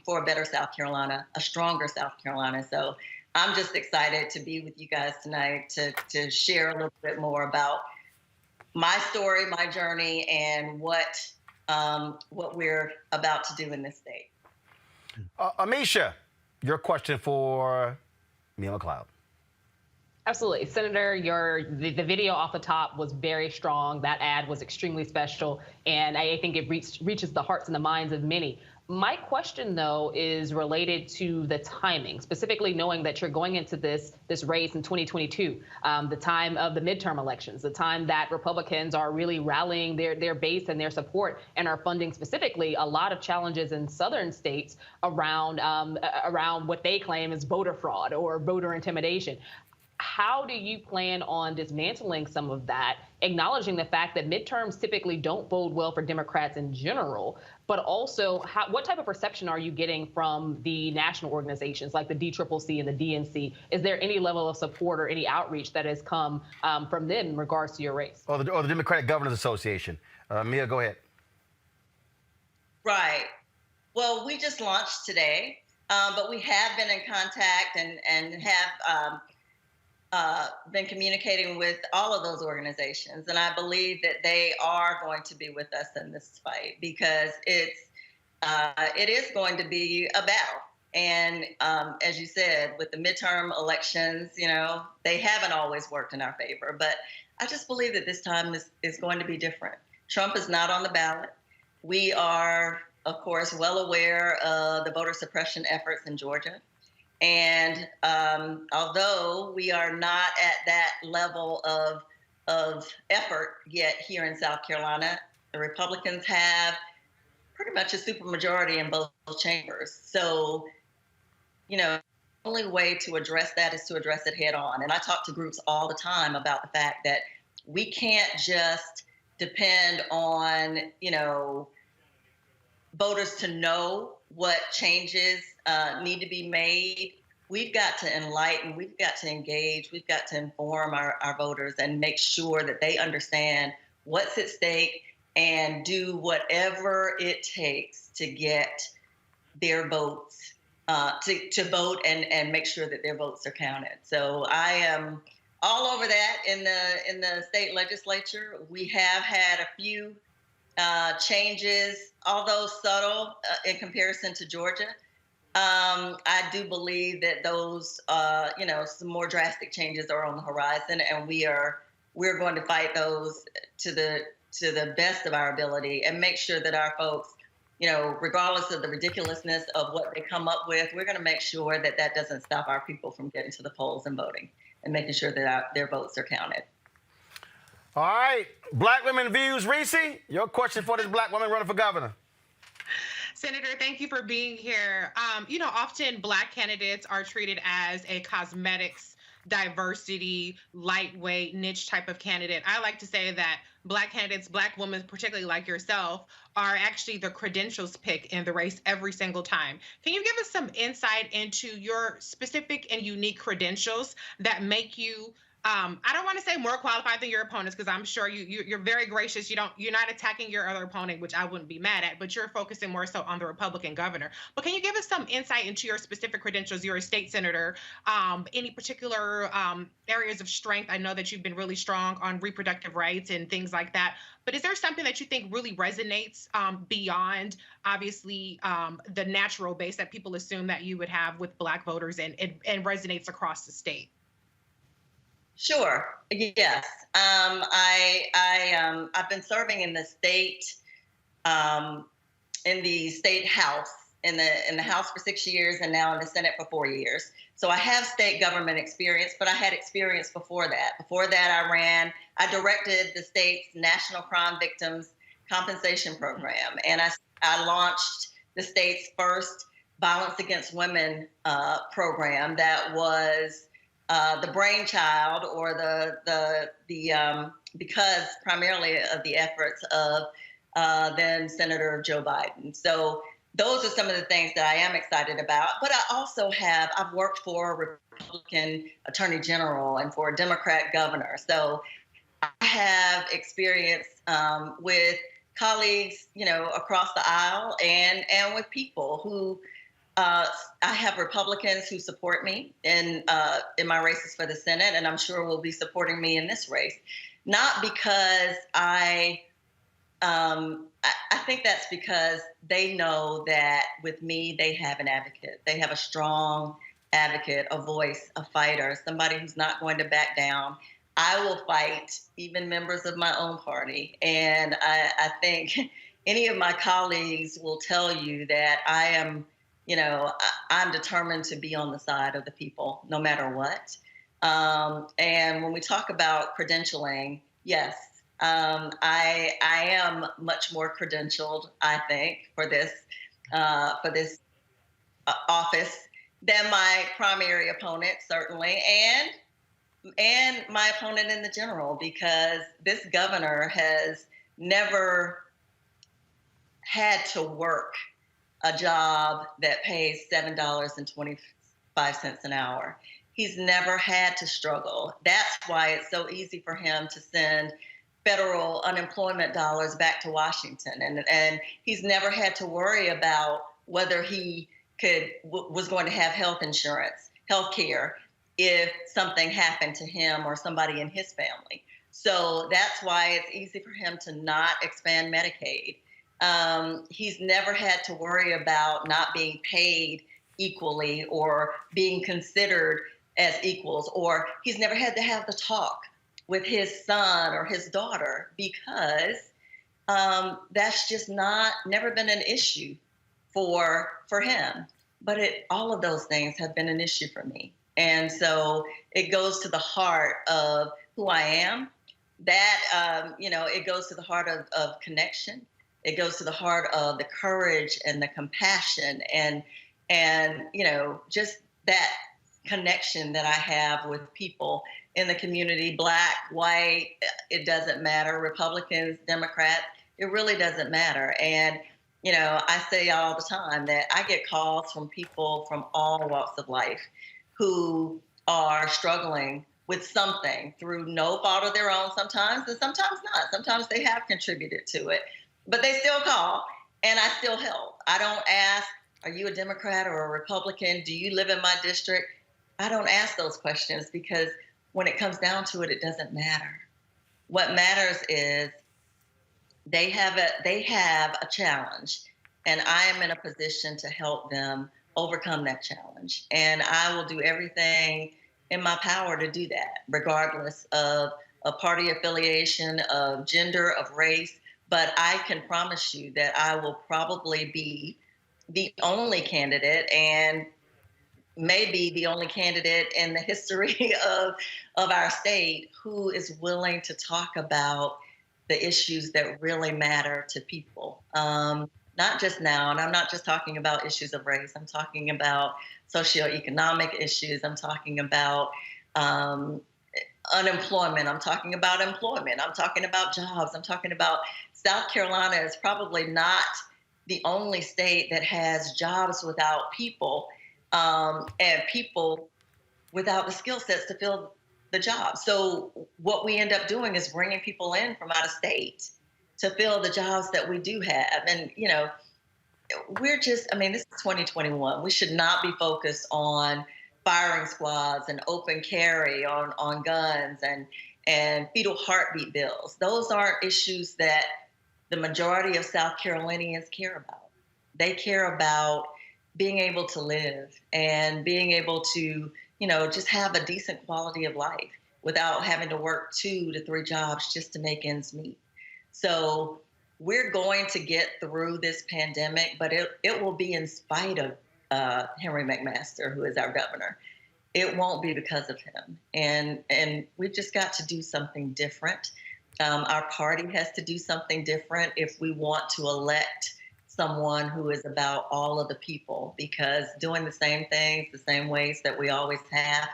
for a better South Carolina, a stronger South Carolina. So I'm just excited to be with you guys tonight to share a little bit more about my story, my journey, and what we're about to do in this state. Amisha, your question for Mia McLeod. Absolutely. Senator, the video off the top was very strong. That ad was extremely special, and I think it reaches the hearts and the minds of many. My question, though, is related to the timing, specifically knowing that you're going into this race in 2022, the time of the midterm elections, the time that Republicans are really rallying their base and their support and are funding specifically a lot of challenges in southern states around what they claim is voter fraud or voter intimidation. How do you plan on dismantling some of that, acknowledging the fact that midterms typically don't bode well for Democrats in general, but also what type of perception are you getting from the national organizations like the DCCC and the DNC? Is there any level of support or any outreach that has come from them in regards to your race? Or the Democratic Governors Association. Mia, go ahead. Right. Well, we just launched today, but we have been in contact and have been communicating with all of those organizations. And I believe that they are going to be with us in this fight because it is going to be a battle. And as you said, with the midterm elections, they haven't always worked in our favor. But I just believe that this time is going to be different. Trump is not on the ballot. We are, of course, well aware of the voter suppression efforts in Georgia. And although we are not at that level of effort yet here in South Carolina, the Republicans have pretty much a supermajority in both chambers. So, you know, the only way to address that is to address it head on. And I talk to groups all the time about the fact that we can't just depend on, you know, voters to know what changes need to be made. We've got to enlighten, we've got to engage, we've got to inform our voters and make sure that they understand what's at stake and do whatever it takes to get their votes, to vote and make sure that their votes are counted. So I am all over that in the state legislature. We have had a few changes, although subtle in comparison to Georgia. I do believe that those, you know, some more drastic changes are on the horizon, and we're going to fight those to the best of our ability and make sure that our folks, you know, regardless of the ridiculousness of what they come up with, we're going to make sure that that doesn't stop our people from getting to the polls and voting and making sure that their votes are counted. All right, Black Women Views. Reese, your question for this Black woman running for governor. Senator, thank you for being here. You know, often Black candidates are treated as a cosmetics, diversity, lightweight, niche type of candidate. I like to say that Black candidates, Black women, particularly like yourself, are actually the credentials pick in the race every single time. Can you give us some insight into your specific and unique credentials that make you I don't want to say more qualified than your opponents, because I'm sure you're very gracious. You're not attacking your other opponent, which I wouldn't be mad at, but you're focusing more so on the Republican governor. But can you give us some insight into your specific credentials? You're a state senator. Any particular areas of strength? I know that you've been really strong on reproductive rights and things like that. But is there something that you think really resonates beyond, obviously, the natural base that people assume that you would have with Black voters and resonates across the state? Sure. Yes. I've been serving in the state, house, in the House for 6 years, and now in the Senate for 4 years. So I have state government experience, but I had experience before that. Before that, I directed the state's National Crime Victims Compensation Program, and I launched the state's first Violence Against Women program that was the brainchild, or because primarily of the efforts of then Senator Joe Biden. So those are some of the things that I am excited about. But I also I've worked for a Republican Attorney General and for a Democrat governor. So I have experience with colleagues, you know, across the aisle and with people who I have Republicans who support me in my races for the Senate, and I'm sure will be supporting me in this race. Not because I think that's because they know that with me, they have an advocate. They have a strong advocate, a voice, a fighter, somebody who's not going to back down. I will fight even members of my own party. And I think any of my colleagues will tell you that I am, you know, I'm determined to be on the side of the people, no matter what. And when we talk about credentialing, yes, I am much more credentialed, I think, for this office than my primary opponent, certainly, and my opponent in the general, because this governor has never had to work a job that pays $7.25 an hour. He's never had to struggle. That's why it's so easy for him to send federal unemployment dollars back to Washington. And he's never had to worry about whether he was going to have health insurance, health care, if something happened to him or somebody in his family. So that's why it's easy for him to not expand Medicaid. He's never had to worry about not being paid equally or being considered as equals, or he's never had to have the talk with his son or his daughter, because That's just never been an issue for him. But all of those things have been an issue for me. And so it goes to the heart of who I am. That, it goes to the heart of connection. It goes to the heart of the courage and the compassion and just that connection that I have with people in the community, Black, white, it doesn't matter, Republicans, Democrats, it really doesn't matter. And, I say all the time that I get calls from people from all walks of life who are struggling with something through no fault of their own sometimes, and sometimes not. Sometimes they have contributed to it, but they still call, and I still help. I don't ask, are you a Democrat or a Republican? Do you live in my district? I don't ask those questions because when it comes down to it, it doesn't matter. What matters is they have a challenge, and I am in a position to help them overcome that challenge. And I will do everything in my power to do that, regardless of a party affiliation, of gender, of race. But I can promise you that I will probably be the only candidate, and maybe the only candidate in the history of our state who is willing to talk about the issues that really matter to people. Not just now, and I'm not just talking about issues of race. I'm talking about socioeconomic issues. I'm talking about unemployment. I'm talking about employment. I'm talking about jobs. I'm talking about South Carolina is probably not the only state that has jobs without people and people without the skill sets to fill the job. So what we end up doing is bringing people in from out of state to fill the jobs that we do have. And, we're just, this is 2021. We should not be focused on firing squads and open carry on guns and fetal heartbeat bills. Those aren't issues that the majority of South Carolinians care about. They care about being able to live and being able to, just have a decent quality of life without having to work 2 to 3 jobs just to make ends meet. So we're going to get through this pandemic, but it will be in spite of Henry McMaster, who is our governor. It won't be because of him. And we've just got to do something different. Our party has to do something different if we want to elect someone who is about all of the people, because doing the same things, the same ways that we always have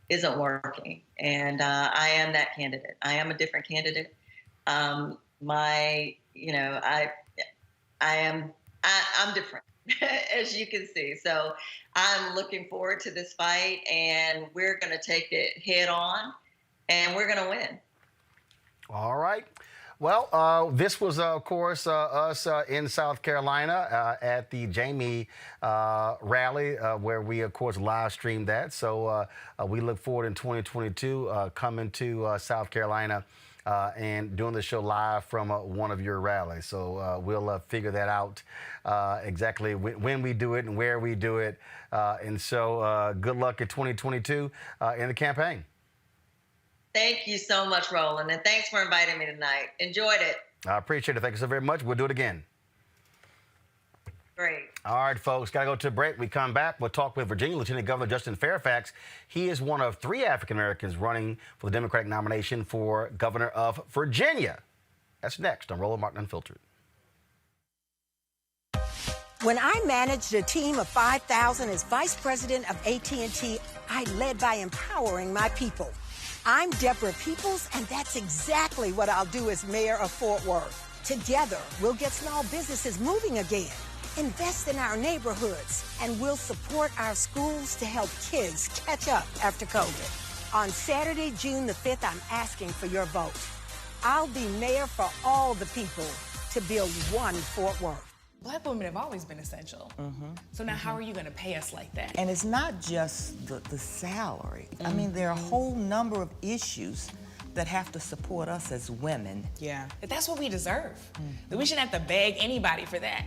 isn't working. And I am that candidate. I am a different candidate. I'm different, as you can see. So I'm looking forward to this fight, and we're going to take it head on, and we're going to win. All right. Well, this was, of course, us in South Carolina at the Jamie rally, where we, of course, live streamed that. So we look forward in 2022 coming to South Carolina and doing the show live from one of your rallies. So we'll figure that out exactly when we do it and where we do it. And so good luck in 2022 in the campaign. Thank you so much, Roland, and thanks for inviting me tonight. Enjoyed it. I appreciate it. Thank you so very much. We'll do it again. Great. All right, folks, got to go to a break. We come back. We'll talk with Virginia Lieutenant Governor Justin Fairfax. He is one of 3 African Americans running for the Democratic nomination for governor of Virginia. That's next on Roland Martin Unfiltered. When I managed a team of 5,000 as vice president of AT&T, I led by empowering my people. I'm Deborah Peoples, and that's exactly what I'll do as mayor of Fort Worth. Together, we'll get small businesses moving again, invest in our neighborhoods, and we'll support our schools to help kids catch up after COVID. On Saturday, June the 5th, I'm asking for your vote. I'll be mayor for all the people to build one Fort Worth. Black women have always been essential. So now how are you going to pay us like that? And it's not just the salary. There are a whole number of issues that have to support us as women. Yeah, but that's what we deserve. That we shouldn't have to beg anybody for that.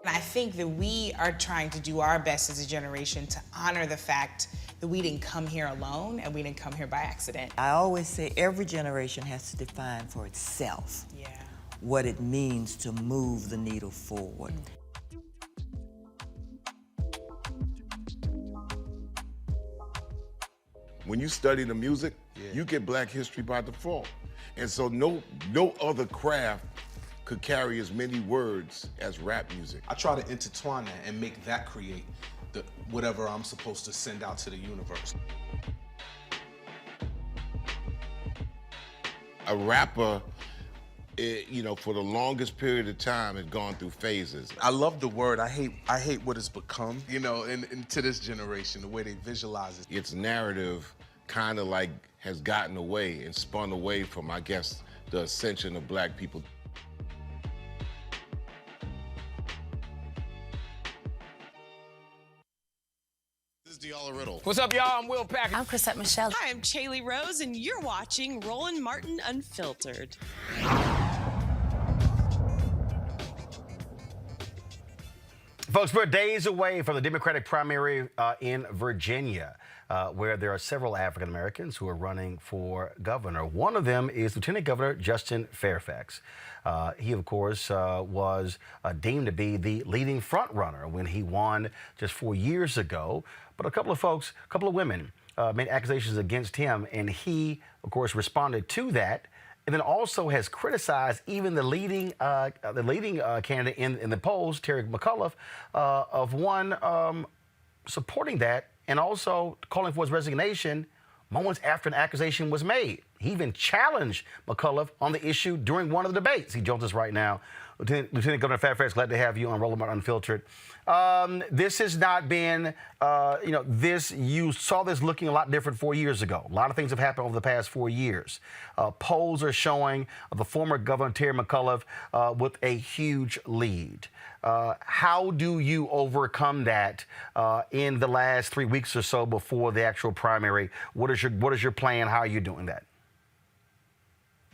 And I think that we are trying to do our best as a generation to honor the fact that we didn't come here alone and we didn't come here by accident. I always say every generation has to define for itself what it means to move the needle forward. When you study the music, you get Black history by default. And so no other craft could carry as many words as rap music. I try to intertwine that and make that create whatever I'm supposed to send out to the universe. A rapper, for the longest period of time has gone through phases. I love the word. I hate what it's become, and to this generation, the way they visualize it. Its narrative kind of like has gotten away and spun away from, I guess, the ascension of Black people. What's up, y'all? I'm Will Packer. I'm Chrisette Michelle. Hi, I'm Chaley Rose, and you're watching Roland Martin Unfiltered. Folks, we're days away from the Democratic primary in Virginia, where there are several African Americans who are running for governor. One of them is Lieutenant Governor Justin Fairfax. He, of course, was deemed to be the leading front runner when he won just 4 years ago. But a couple of women made accusations against him, and he, of course, responded to that. And then also has criticized even the leading candidate in the polls, Terry McAuliffe, of one supporting that and also calling for his resignation moments after an accusation was made. He even challenged McAuliffe on the issue during one of the debates. He joins us right now. Lieutenant Governor Fairfax, glad to have you on Roland Martin Unfiltered. This has not been, you saw this looking a lot different 4 years ago. A lot of things have happened over the past 4 years. Polls are showing the former Governor Terry McAuliffe with a huge lead. How do you overcome that in the last 3 weeks or so before the actual primary? What is your plan? How are you doing that?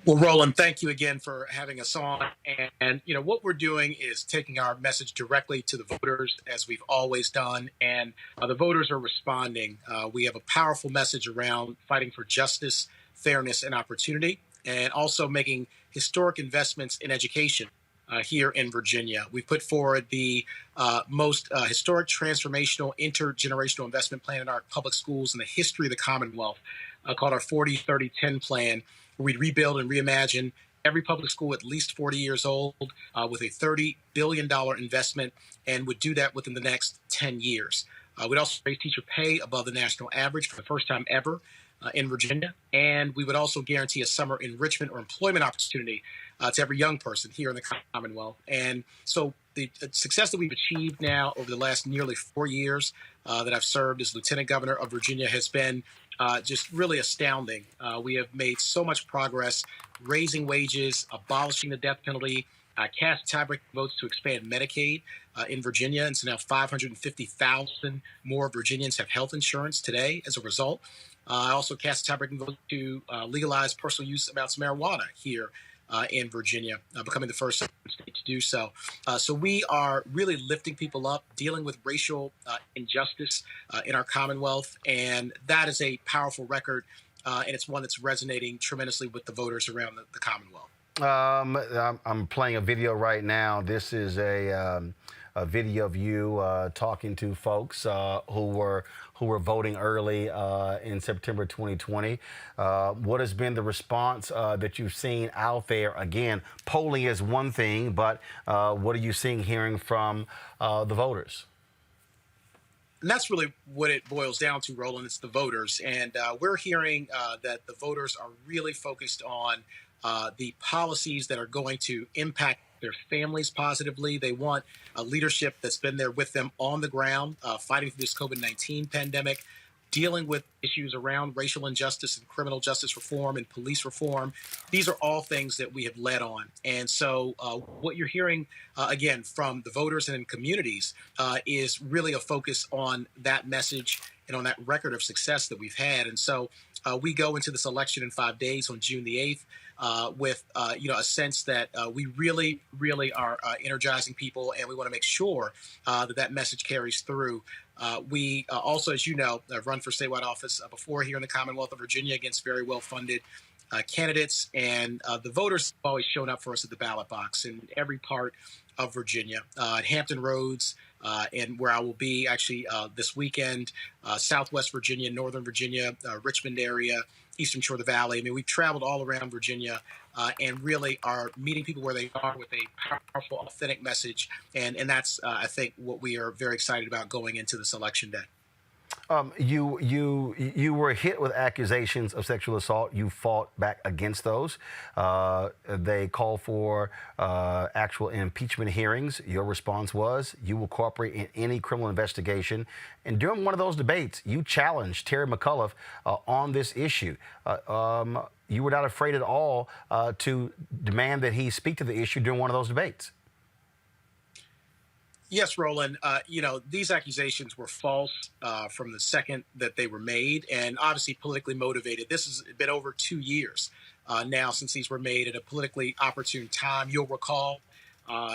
Well, Roland, thank you again for having us on. And what we're doing is taking our message directly to the voters, as we've always done. And the voters are responding. We have a powerful message around fighting for justice, fairness, and opportunity, and also making historic investments in education here in Virginia. We put forward the most historic, transformational, intergenerational investment plan in our public schools in the history of the Commonwealth, called our 40-30-10 plan, where we'd rebuild and reimagine every public school at least 40 years old with a $30 billion investment, and would do that within the next 10 years. We'd also raise teacher pay above the national average for the first time ever in Virginia. And we would also guarantee a summer enrichment or employment opportunity to every young person here in the Commonwealth. And so the success that we've achieved now over the last nearly 4 years that I've served as Lieutenant Governor of Virginia has been just really astounding. We have made so much progress, raising wages, abolishing the death penalty, cast tiebreaking votes to expand Medicaid in Virginia. And so now 550,000 more Virginians have health insurance today as a result. I also cast a tiebreaking vote to legalize personal use amounts of marijuana here in Virginia, becoming the first state to do so. So we are really lifting people up, dealing with racial injustice in our Commonwealth, and that is a powerful record, and it's one that's resonating tremendously with the voters around the Commonwealth. I'm playing a video right now. This is a video of you talking to folks who were voting early in September 2020. What has been the response that you've seen out there? Again, polling is one thing, but what are you hearing from the voters? And that's really what it boils down to, Roland. It's the voters. And we're hearing that the voters are really focused on the policies that are going to impact their families positively. They want a leadership that's been there with them on the ground, fighting through this COVID-19 pandemic, dealing with issues around racial injustice and criminal justice reform and police reform. These are all things that we have led on. And so what you're hearing, again, from the voters and in communities is really a focus on that message and on that record of success that we've had. And so we go into this election in 5 days on June the 8th with a sense that we really, really are energizing people, and we want to make sure that message carries through. We also, as you know, have run for statewide office before here in the Commonwealth of Virginia against very well-funded candidates, and the voters have always shown up for us at the ballot box in every part of Virginia, at Hampton Roads, and where I will be actually this weekend, Southwest Virginia, Northern Virginia, Richmond area, Eastern Shore of the Valley. I mean, we've traveled all around Virginia and really are meeting people where they are with a powerful, authentic message. And that's, I think, what we are very excited about going into this election day. You were hit with accusations of sexual assault. You fought back against those. They called for actual impeachment hearings. Your response was you will cooperate in any criminal investigation. And during one of those debates, you challenged Terry McAuliffe on this issue. You were not afraid at all to demand that he speak to the issue during one of those debates. Yes, Roland. These accusations were false from the second that they were made, and obviously politically motivated. This has been over 2 years now since these were made at a politically opportune time. You'll recall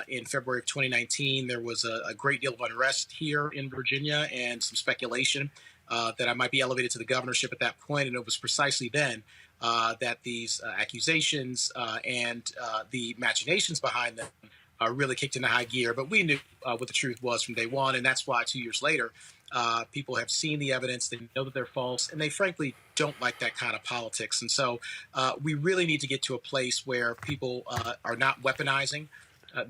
in February of 2019, there was a great deal of unrest here in Virginia and some speculation that I might be elevated to the governorship at that point, and it was precisely then that these accusations and the machinations behind them really kicked into high gear. But we knew what the truth was from day one, and that's why 2 years later, people have seen the evidence, they know that they're false, and they frankly don't like that kind of politics. And so we really need to get to a place where people are not weaponizing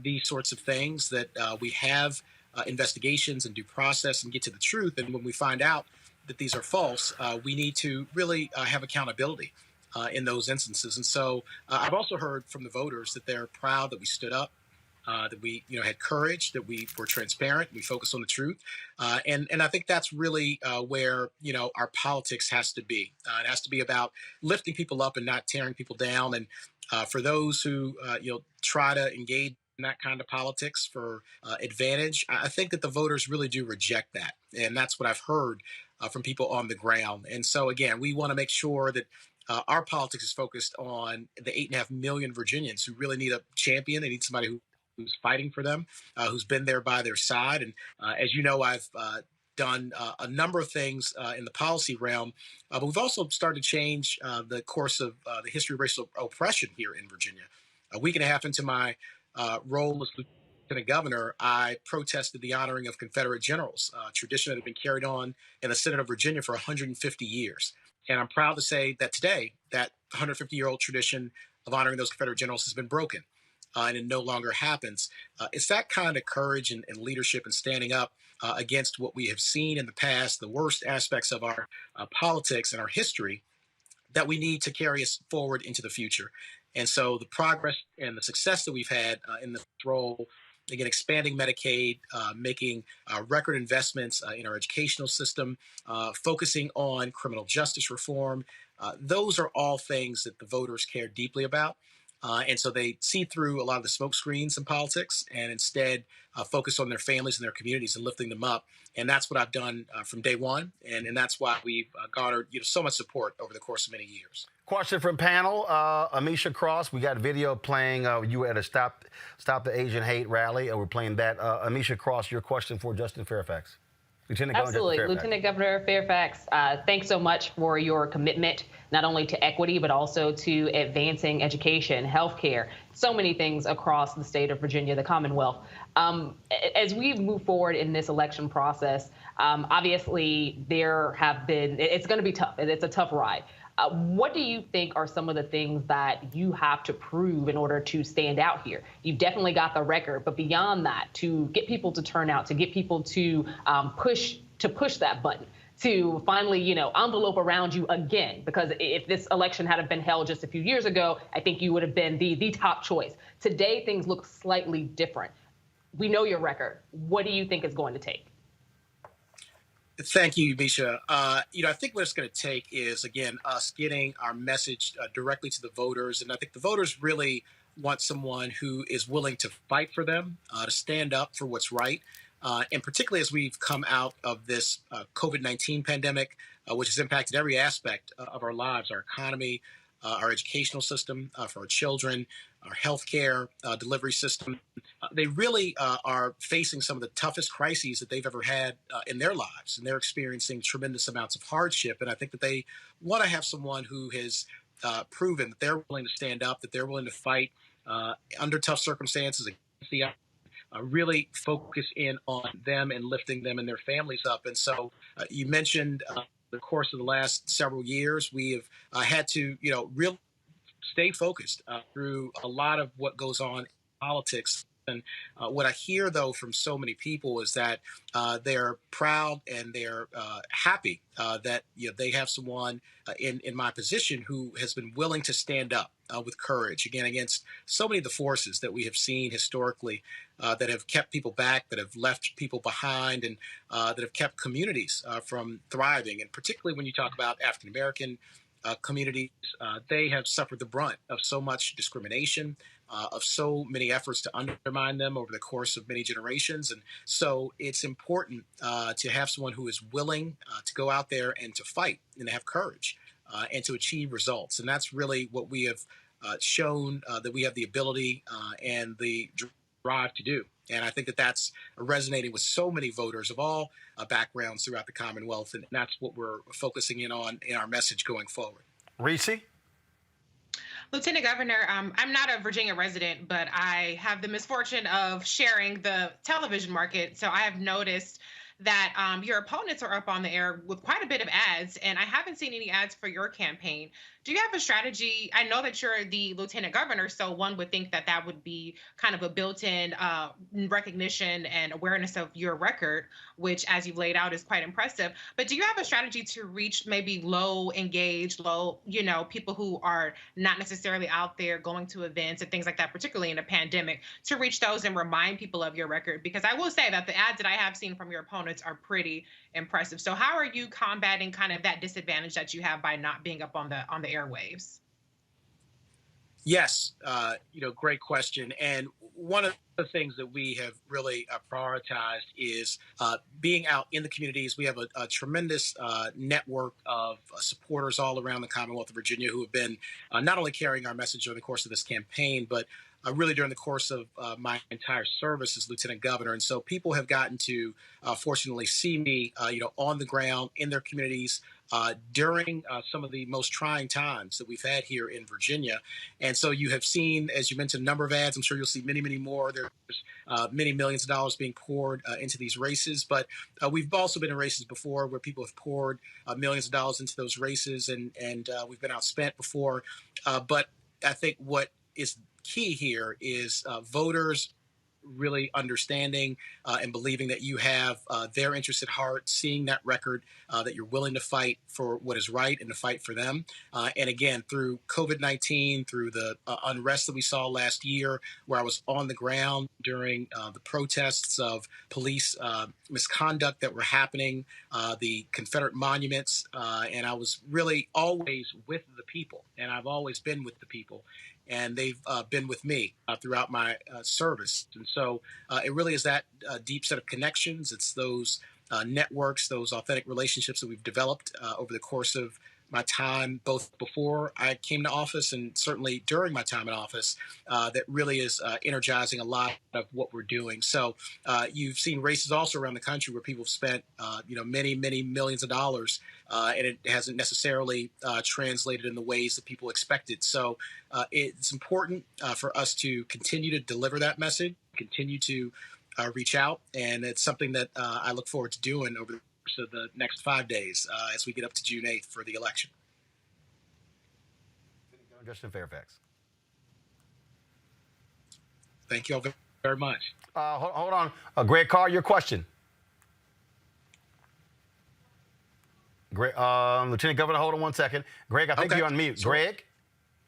these sorts of things, that we have investigations and due process and get to the truth. And when we find out that these are false, we need to really have accountability in those instances. And so I've also heard from the voters that they're proud that we stood up, that we had courage, that we were transparent, we focused on the truth. And I think that's really where our politics has to be. It has to be about lifting people up and not tearing people down. And for those who try to engage in that kind of politics for advantage, I think that the voters really do reject that. And that's what I've heard from people on the ground. And so, again, we want to make sure that our politics is focused on the 8.5 million Virginians who really need a champion. They need somebody who's fighting for them, who's been there by their side. And as you know, I've done a number of things in the policy realm, but we've also started to change the course of the history of racial oppression here in Virginia. A week and a half into my role as lieutenant governor, I protested the honoring of Confederate generals, a tradition that had been carried on in the Senate of Virginia for 150 years. And I'm proud to say that today, that 150-year-old tradition of honoring those Confederate generals has been broken. And it no longer happens. It's that kind of courage and leadership and standing up against what we have seen in the past, the worst aspects of our politics and our history, that we need to carry us forward into the future. And so the progress and the success that we've had in this role, again, expanding Medicaid, making record investments in our educational system, focusing on criminal justice reform, those are all things that the voters care deeply about. And so they see through a lot of the smoke screens in politics and instead focus on their families and their communities and lifting them up. And that's what I've done from day one. And that's why we've garnered so much support over the course of many years. Question from panel, Amisha Cross. We got video playing. You were at a Stop the Asian Hate rally. We're playing that. Amisha Cross, your question for Justin Fairfax. Lieutenant Governor Absolutely. Justin Fairfax. Lieutenant Governor Fairfax, thanks so much for your commitment, not only to equity, but also to advancing education, healthcare, so many things across the state of Virginia, the Commonwealth. As we move forward in this election process, obviously it's going to be tough. It's a tough ride. What do you think are some of the things that you have to prove in order to stand out here? You've definitely got the record, but beyond that, to get people to turn out, to get people to push that button, to finally, envelope around you again, because if this election had been held just a few years ago, I think you would have been the top choice. Today, things look slightly different. We know your record. What do you think it's going to take? Thank you, Misha. I think what it's going to take is, again, us getting our message directly to the voters. And I think the voters really want someone who is willing to fight for them, to stand up for what's right. And particularly as we've come out of this COVID-19 pandemic, which has impacted every aspect of our lives, our economy, our educational system, for our children, our healthcare delivery system. They really are facing some of the toughest crises that they've ever had in their lives, and they're experiencing tremendous amounts of hardship. And I think that they want to have someone who has proven that they're willing to stand up, that they're willing to fight under tough circumstances against the really focus in on them and lifting them and their families up. And so you mentioned the course of the last several years, we have had to, really stay focused through a lot of what goes on in politics. And what I hear, though, from so many people is that they're proud and they're happy that they have someone in my position who has been willing to stand up with courage, again, against so many of the forces that we have seen historically that have kept people back, that have left people behind, and that have kept communities from thriving. And particularly when you talk about African American communities, they have suffered the brunt of so much discrimination, of so many efforts to undermine them over the course of many generations. And so it's important to have someone who is willing to go out there and to fight and to have courage and to achieve results. And that's really what we have shown that we have the ability and the drive to do. And I think that that's resonating with so many voters of all backgrounds throughout the Commonwealth. And that's what we're focusing in on in our message going forward. Reese? Lieutenant Governor, I'm not a Virginia resident, but I have the misfortune of sharing the television market. So I have noticed that your opponents are up on the air with quite a bit of ads, and I haven't seen any ads for your campaign. Do you have a strategy? I know that you're the lieutenant governor, so one would think that that would be kind of a built-in recognition and awareness of your record, which, as you've laid out, is quite impressive. But do you have a strategy to reach maybe low engaged, people who are not necessarily out there going to events and things like that, particularly in a pandemic, to reach those and remind people of your record? Because I will say that the ads that I have seen from your opponents are pretty impressive. So how are you combating kind of that disadvantage that you have by not being up on the airwaves? Yes, great question. And one of the things that we have really prioritized is being out in the communities. We have a tremendous network of supporters all around the Commonwealth of Virginia who have been not only carrying our message over the course of this campaign, but really during the course of my entire service as Lieutenant Governor. And so people have gotten to fortunately see me, on the ground in their communities during some of the most trying times that we've had here in Virginia. And so you have seen, as you mentioned, a number of ads. I'm sure you'll see many, many more. There's many millions of dollars being poured into these races. But we've also been in races before where people have poured millions of dollars into those races, and we've been outspent before. But I think what is key here is voters really understanding and believing that you have their interests at heart, seeing that record, that you're willing to fight for what is right and to fight for them. And again, through COVID-19, through the unrest that we saw last year, where I was on the ground during the protests of police misconduct that were happening, the Confederate monuments, and I was really always with the people, and I've always been with the people. And they've been with me throughout my service. And so it really is that deep set of connections. It's those networks, those authentic relationships that we've developed over the course of my time, both before I came to office and certainly during my time in office, that really is energizing a lot of what we're doing. So you've seen races also around the country where people have spent, many, many millions of dollars, and it hasn't necessarily translated in the ways that people expected. So it's important for us to continue to deliver that message, continue to reach out, and it's something that I look forward to doing over the course of the next 5 days as we get up to June 8th for the election. Justin Fairfax. Thank you all very much. Hold on. Greg Carr, your question. Greg, Lieutenant Governor, hold on one second. Greg, I think you're on mute. Sure. Greg?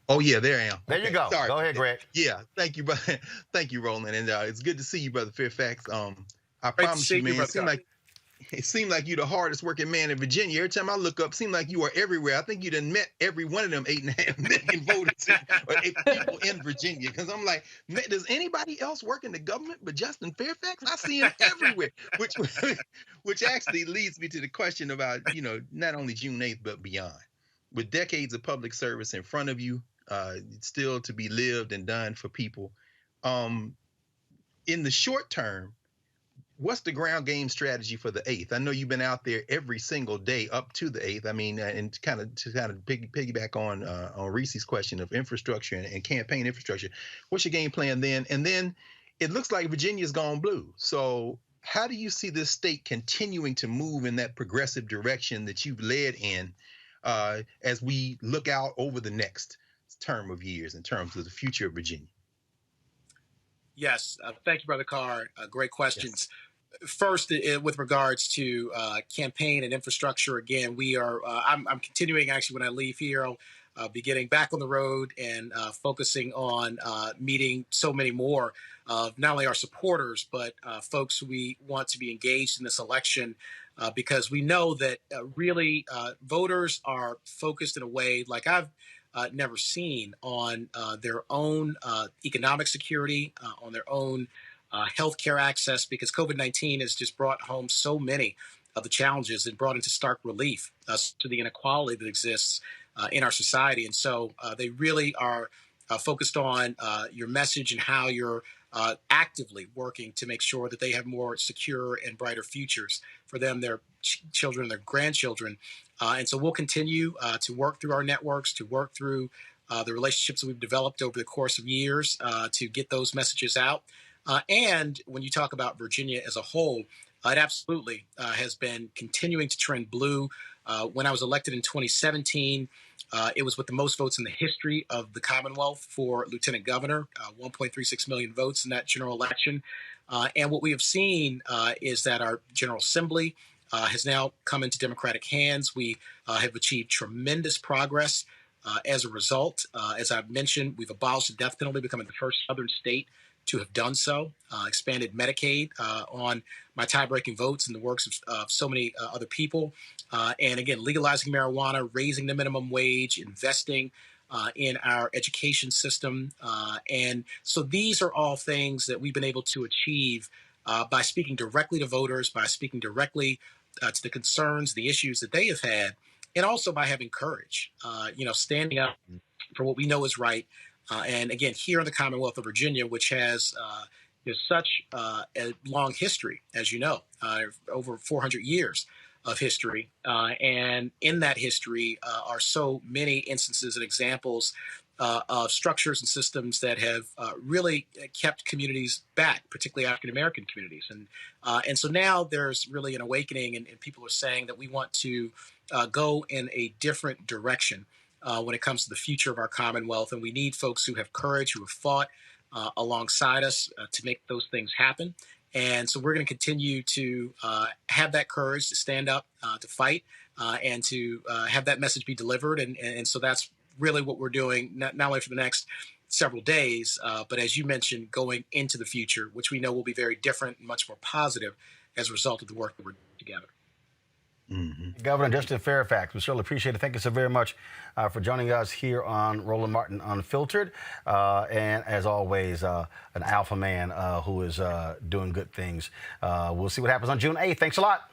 Oh, yeah, there I am. There you go. Sorry. Go ahead, Greg. Yeah, thank you, brother. Thank you, Roland. And it's good to see you, Brother Fairfax. I Great promise you, man, Brother it seemed like you're the hardest working man in Virginia. Every time I look up, it seemed like you are everywhere. I think you done met every one of them 8.5 million voters or people in Virginia. Because I'm like, man, does anybody else work in the government but Justin Fairfax? I see him everywhere, which actually leads me to the question about, not only June 8th, but beyond. with decades of public service in front of you, still to be lived and done for people. In the short term, what's the ground game strategy for the 8th? I know you've been out there every single day up to the 8th. I mean, and to kind of piggyback on Reese's question of infrastructure and campaign infrastructure. What's your game plan then? And then it looks like Virginia's gone blue. So how do you see this state continuing to move in that progressive direction that you've led in as we look out over the next term of years in terms of the future of Virginia? Yes, thank you, Brother Carr. Great questions. Yes. First, with regards to campaign and infrastructure, again, we are. I'm continuing. Actually, when I leave here, I'll be getting back on the road and focusing on meeting so many more of not only our supporters but folks who we want to be engaged in this election, because we know that really voters are focused in a way like I've never seen on their own economic security, on their own healthcare access, because COVID-19 has just brought home so many of the challenges and brought into stark relief to the inequality that exists in our society. And so they really are focused on your message and how you're actively working to make sure that they have more secure and brighter futures for them, their children, and their grandchildren. And so we'll continue to work through our networks, to work through the relationships that we've developed over the course of years to get those messages out. And when you talk about Virginia as a whole, it absolutely has been continuing to trend blue. When I was elected in 2017, it was with the most votes in the history of the Commonwealth for lieutenant governor, 1.36 million votes in that general election. And what we have seen is that our General Assembly has now come into Democratic hands. We have achieved tremendous progress as a result. As I've mentioned, we've abolished the death penalty, becoming the first Southern state to have done so, expanded Medicaid on my tie-breaking votes and the works of so many other people. And again, legalizing marijuana, raising the minimum wage, investing in our education system. And so these are all things that we've been able to achieve by speaking directly to voters, by speaking directly to the concerns, the issues that they have had, and also by having courage, standing up for what we know is right. And again, here in the Commonwealth of Virginia, which has such a long history, as you know, over 400 years of history. And in that history are so many instances and examples of structures and systems that have really kept communities back, particularly African-American communities. And so now there's really an awakening, and people are saying that we want to go in a different direction when it comes to the future of our Commonwealth. And we need folks who have courage, who have fought alongside us to make those things happen. And so we're going to continue to have that courage to stand up, to fight, and to have that message be delivered. And so that's really what we're doing, not only for the next several days, but as you mentioned, going into the future, which we know will be very different and much more positive as a result of the work that we're doing together. Mm-hmm. Governor Justin Fairfax, we certainly appreciate it. Thank you so very much for joining us here on Roland Martin Unfiltered. And as always, an alpha man who is doing good things. We'll see what happens on June 8th. Thanks a lot.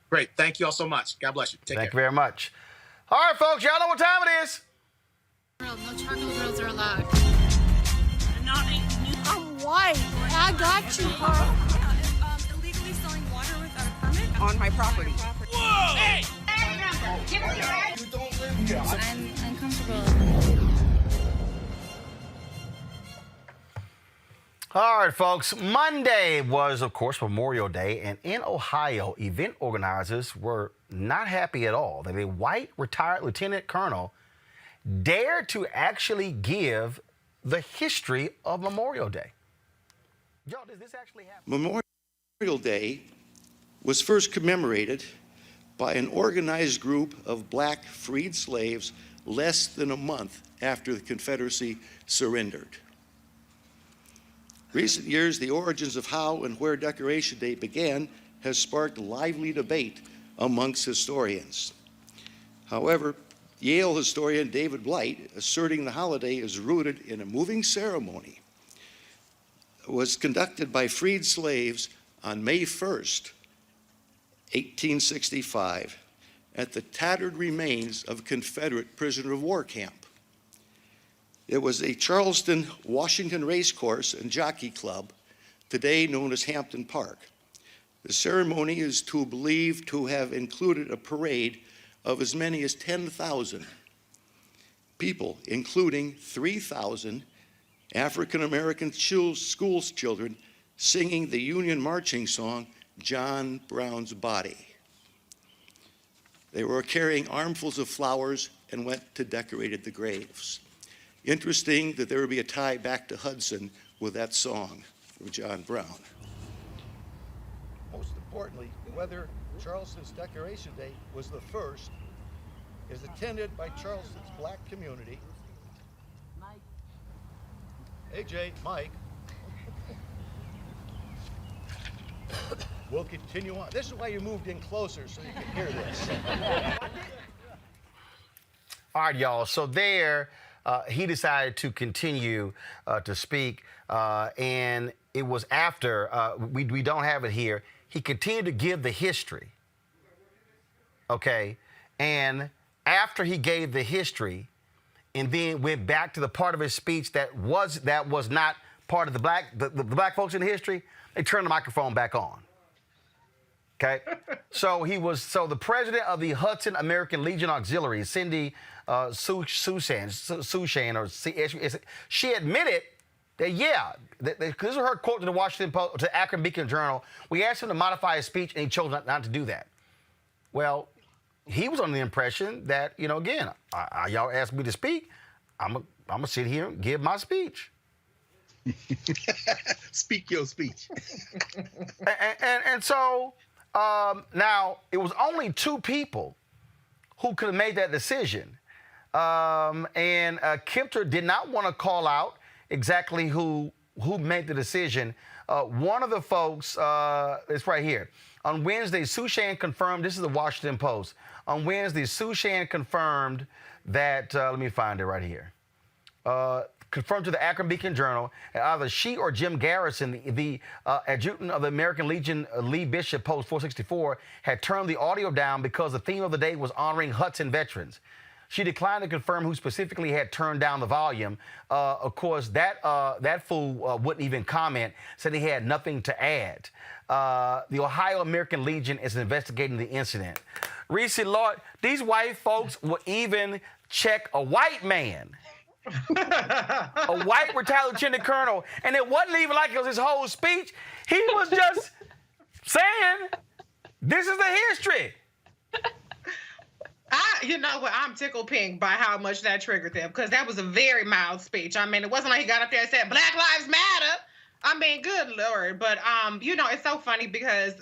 Great. Thank you all so much. God bless you. Take care. Thank you very much. All right, folks, y'all know what time it is. No charcoal grills are allowed. I'm white. I got you, huh? Illegally selling water without a permit on my property. Whoa! Hey! You don't live here. I'm uncomfortable. All right, folks. Monday was, of course, Memorial Day, and in Ohio, event organizers were not happy at all that a white retired lieutenant colonel dared to actually give the history of Memorial Day. Y'all, does this actually happen? Memorial Day was first commemorated by an organized group of black freed slaves less than a month after the Confederacy surrendered. Recent years, the origins of how and where Decoration Day began has sparked lively debate amongst historians. However, Yale historian David Blight, asserting the holiday is rooted in a moving ceremony, was conducted by freed slaves on May 1st, 1865, at the tattered remains of a Confederate prisoner of war camp. It was a Charleston, Washington racecourse and jockey club, today known as Hampton Park. The ceremony is believed to have included a parade of as many as 10,000 people, including 3,000 African-American school children singing the Union marching song, John Brown's Body. They were carrying armfuls of flowers and went to decorate the graves. Interesting that there would be a tie back to Hudson with that song from John Brown. Most importantly, whether Charleston's Decoration Day was the first is attended by Charleston's black community. AJ, Mike. We'll continue on. This is why you moved in closer, so you can hear this. All right, y'all. So there, he decided to continue to speak, and it was after, we don't have it here, he continued to give the history, okay? And after he gave the history and then went back to the part of his speech that was not part of the black folks in history, they turned the microphone back on. Okay, so the president of the Hudson American Legion Auxiliary, Cindy Sushan, she admitted that this is her quote to the Washington Post, to Akron Beacon Journal. We asked him to modify his speech, and he chose not to do that. Well, he was under the impression that, again, y'all asked me to speak, I'm gonna sit here and give my speech. Speak your speech. and so. Now, it was only two people who could have made that decision. And Kempter did not want to call out exactly who made the decision. One of the folks, it's right here. On Wednesday, Sushan confirmed, this is the Washington Post. On Wednesday, Sushan confirmed that, let me find it right here. Confirmed to the Akron Beacon Journal, either she or Jim Garrison, the adjutant of the American Legion, Lee Bishop, Post 464, had turned the audio down because the theme of the day was honoring Hudson veterans. She declined to confirm who specifically had turned down the volume. Of course, that fool wouldn't even comment, said he had nothing to add. The Ohio American Legion is investigating the incident. Reese, Lord, these white folks will even check a white man. A white retired lieutenant colonel, and it wasn't even like it was his whole speech. He was just saying, this is the history. You know what? I'm tickled pink by how much that triggered them, because that was a very mild speech. I mean, it wasn't like he got up there and said, Black Lives Matter. I mean, good Lord. But, it's so funny because,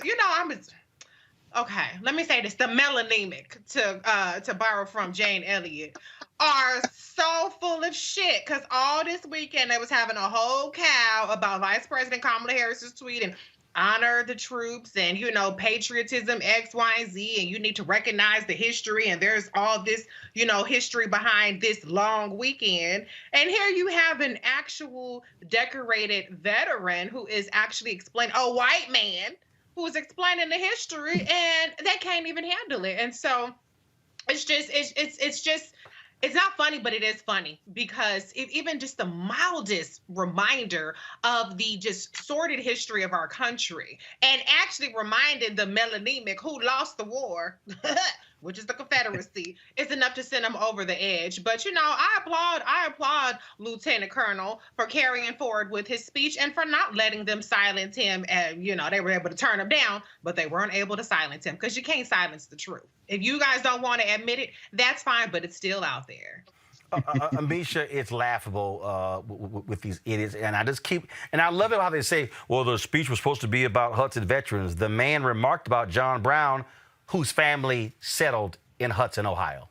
okay, let me say this. The melanemic, to borrow from Jane Elliott, are so full of shit, because all this weekend they was having a whole cow about Vice President Kamala Harris's tweet and honor the troops and, patriotism, X, Y, and Z, and you need to recognize the history, and there's all this, history behind this long weekend. And here you have an actual decorated veteran who is actually explaining, a white man who is explaining the history, and they can't even handle it. And so it's not funny, but it is funny, because even just the mildest reminder of the just sordid history of our country, and actually reminded the melanemic who lost the war, which is the Confederacy, is enough to send them over the edge. But, I applaud Lieutenant Colonel for carrying forward with his speech and for not letting them silence him. And, they were able to turn him down, but they weren't able to silence him, because you can't silence the truth. If you guys don't want to admit it, that's fine, but it's still out there. Amisha, it's laughable with these idiots. And I love it how they say, well, the speech was supposed to be about Hudson veterans. The man remarked about John Brown, whose family settled in Hudson, Ohio.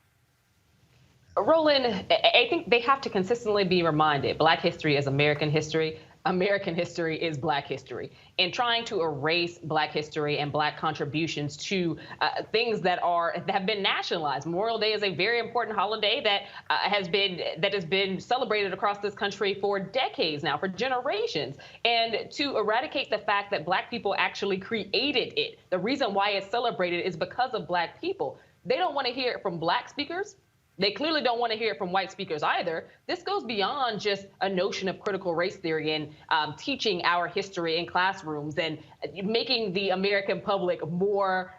Roland, I think they have to consistently be reminded Black history is American history. American history is Black history. And trying to erase Black history and Black contributions to things that have been nationalized. Memorial Day is a very important holiday that has been celebrated across this country for decades now, for generations. And to eradicate the fact that Black people actually created it, the reason why it's celebrated is because of Black people. They don't want to hear it from black speakers. They clearly don't want to hear it from white speakers either. This goes beyond just a notion of critical race theory and teaching our history in classrooms and making the American public more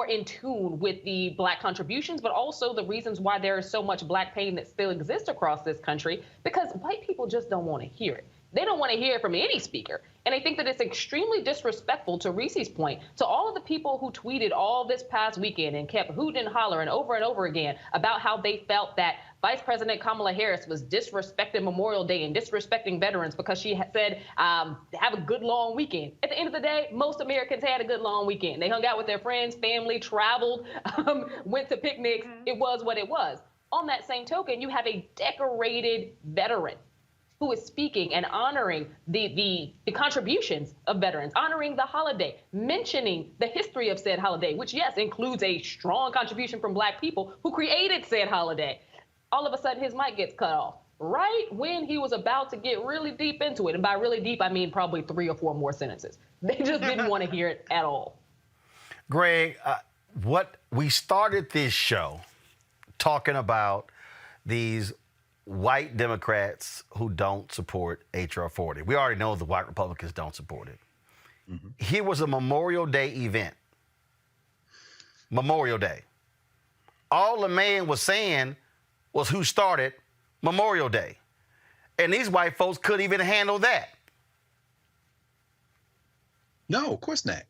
in tune with the black contributions, but also the reasons why there is so much black pain that still exists across this country, because white people just don't want to hear it. They don't want to hear it from any speaker. And I think that it's extremely disrespectful, to Reese's point, to all of the people who tweeted all this past weekend and kept hooting and hollering over and over again about how they felt that Vice President Kamala Harris was disrespecting Memorial Day and disrespecting veterans because she had said, have a good long weekend. At the end of the day, most Americans had a good long weekend. They hung out with their friends, family, traveled, went to picnics. It was what it was. On that same token, you have a decorated veteran who is speaking and honoring the contributions of veterans, honoring the holiday, mentioning the history of said holiday, which, yes, includes a strong contribution from black people who created said holiday. All of a sudden, his mic gets cut off right when he was about to get really deep into it. And by really deep, I mean probably 3 or 4 more sentences. They just didn't want to hear it at all. Greg, we started this show talking about these white Democrats who don't support H.R. 40. We already know the white Republicans don't support it. Mm-hmm. Here was a Memorial Day event. Memorial Day. All the man was saying was who started Memorial Day. And these white folks couldn't even handle that. No, of course not.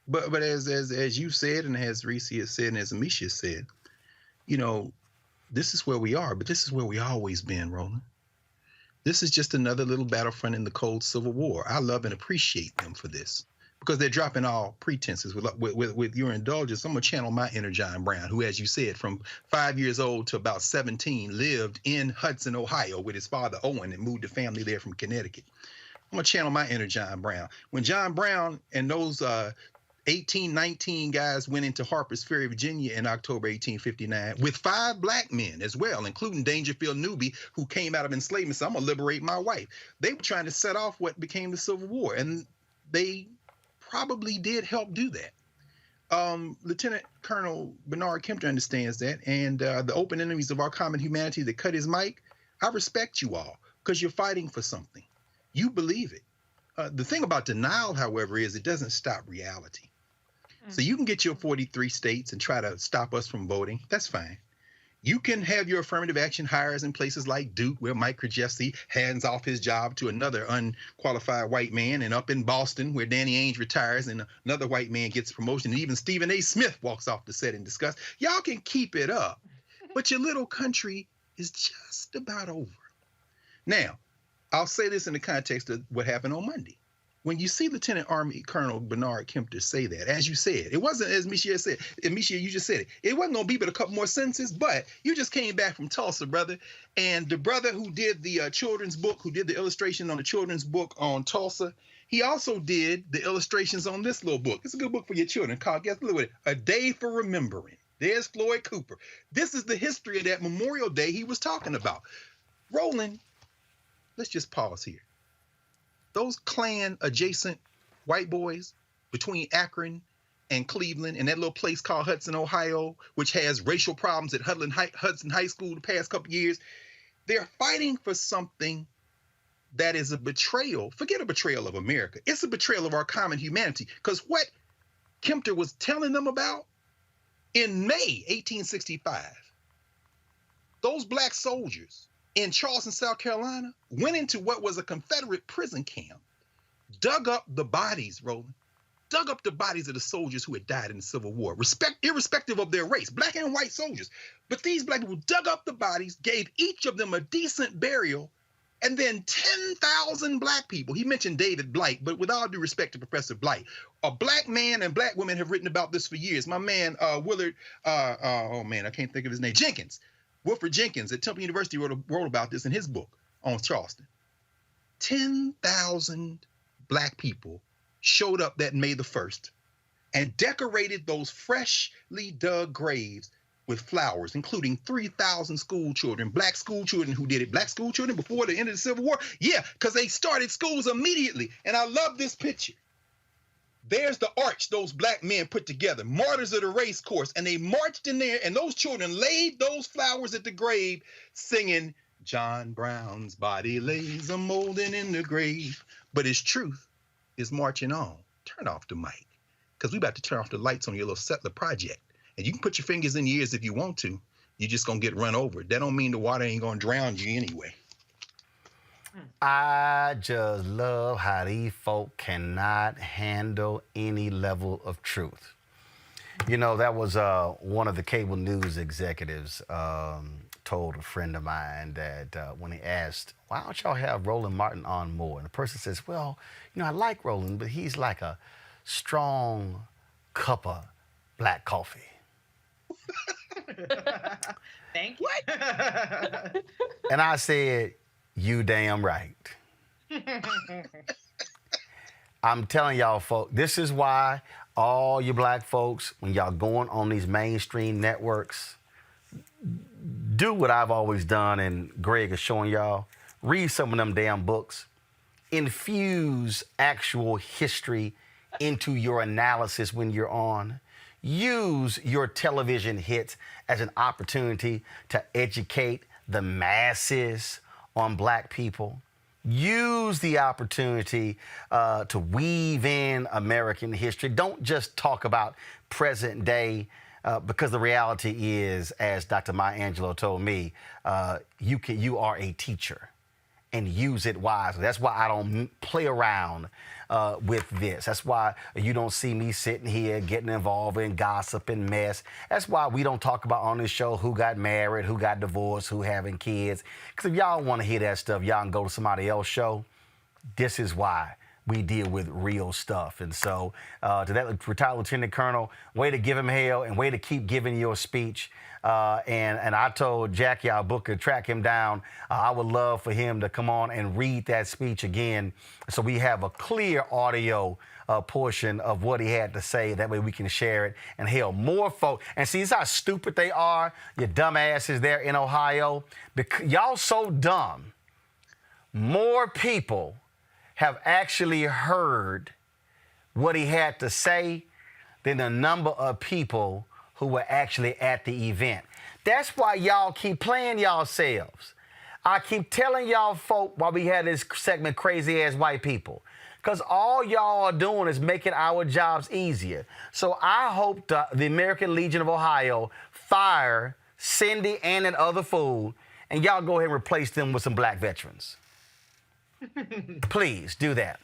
But as you said, and as Reese has said, and as Amisha said, you know, this is where we are, but this is where we always been, Roland. This is just another little battlefront in the cold Civil War. I love and appreciate them for this because they're dropping all pretenses. With your indulgence, I'm going to channel my inner John Brown, who, as you said, from 5 years old to about 17, lived in Hudson, Ohio with his father, Owen, and moved the family there from Connecticut. I'm going to channel my inner John Brown. When John Brown and those 19 guys went into Harper's Ferry, Virginia in October 1859 with 5 black men as well, including Dangerfield Newby, who came out of enslavement and said, I'm going to liberate my wife. They were trying to set off what became the Civil War, and they probably did help do that. Lieutenant Colonel Bernard Kempter understands that, and the open enemies of our common humanity that cut his mic, I respect you all because you're fighting for something. You believe it. The thing about denial, however, is it doesn't stop reality. So you can get your 43 states and try to stop us from voting. That's fine. You can have your affirmative action hires in places like Duke, where Mike Krzyzewski hands off his job to another unqualified white man, and up in Boston, where Danny Ainge retires and another white man gets promotion, and even Stephen A. Smith walks off the set in disgust. Y'all can keep it up, but your little country is just about over. Now, I'll say this in the context of what happened on Monday. When you see Lieutenant Army Colonel Bernard Kempter say that, as you said, it wasn't, as Misha said, and Misha, you just said it, it wasn't going to be but a couple more sentences, but you just came back from Tulsa, brother, and the brother who did the children's book, who did the illustration on the children's book on Tulsa, he also did the illustrations on this little book. It's a good book for your children called, guess what, A Day for Remembering. There's Floyd Cooper. This is the history of that Memorial Day he was talking about. Roland, let's just pause here. Those Klan adjacent white boys between Akron and Cleveland and that little place called Hudson, Ohio, which has racial problems at Hudson High School the past couple years, they're fighting for something that is a betrayal. Forget a betrayal of America. It's a betrayal of our common humanity. Because what Kempter was telling them about in May 1865, those black soldiers in Charleston, South Carolina, went into what was a Confederate prison camp, dug up the bodies, Roland, dug up the bodies of the soldiers who had died in the Civil War, irrespective of their race, black and white soldiers. But these black people dug up the bodies, gave each of them a decent burial, and then 10,000 black people. He mentioned David Blight, but with all due respect to Professor Blight, a black man and black women have written about this for years. My man, Willard, I can't think of his name, Jenkins. Wilfred Jenkins at Temple University wrote about this in his book on Charleston. 10,000 black people showed up that May the 1st and decorated those freshly dug graves with flowers, including 3,000 school children, black school children who did it. Black school children before the end of the Civil War? Yeah, because they started schools immediately. And I love this picture. There's the arch those black men put together, martyrs of the race course, and they marched in there, and those children laid those flowers at the grave, singing, John Brown's body lays a molding in the grave, but his truth is marching on. Turn off the mic, because we about to turn off the lights on your little settler project, and you can put your fingers in your ears if you want to. You're just gonna get run over. That don't mean the water ain't gonna drown you anyway. I just love how these folk cannot handle any level of truth. You know, that was one of the cable news executives told a friend of mine that when he asked, why don't y'all have Roland Martin on more? And the person says, well, you know, I like Roland, but he's like a strong cup of black coffee. Thank you. And I said, you damn right. I'm telling y'all, folks, this is why all you black folks, when y'all going on these mainstream networks, do what I've always done, and Greg is showing y'all. Read some of them damn books. Infuse actual history into your analysis when you're on. Use your television hits as an opportunity to educate the masses on black people. Use the opportunity to weave in American history. Don't just talk about present day, because the reality is, as Dr. Maya Angelou told me, you are a teacher, and use it wisely. That's why I don't play around with this. That's why you don't see me sitting here getting involved in gossip and mess. That's why we don't talk about on this show who got married, who got divorced, who having kids. Because if y'all want to hear that stuff, y'all can go to somebody else's show. This is why we deal with real stuff. And so to that retired lieutenant colonel, way to give him hell and way to keep giving your speech. And I told Jackie, our booker, track him down. I would love for him to come on and read that speech again, so we have a clear audio portion of what he had to say. That way we can share it. And hell, more folks. And see, this is how stupid they are, you dumbasses there in Ohio. Because y'all so dumb. More people have actually heard what he had to say than the number of people who were actually at the event. That's why y'all keep playing yourselves. I keep telling y'all folk while we had this segment, Crazy Ass White People, because all y'all are doing is making our jobs easier. So I hope the American Legion of Ohio fire Cindy and that other fool, and y'all go ahead and replace them with some black veterans. Please do that.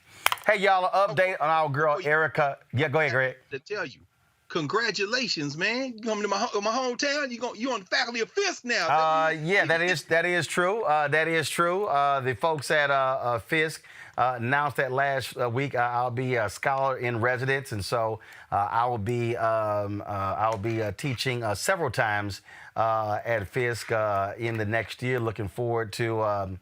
Hey, y'all, an update on our girl Erica. Yeah, go ahead, Greg. To tell you, congratulations, man! You coming to my hometown? You on the faculty of Fisk now? Yeah, that is true. That is true. The folks at Fisk announced that last week. I'll be a scholar in residence, and so I will be teaching several times at Fisk in the next year. Looking forward to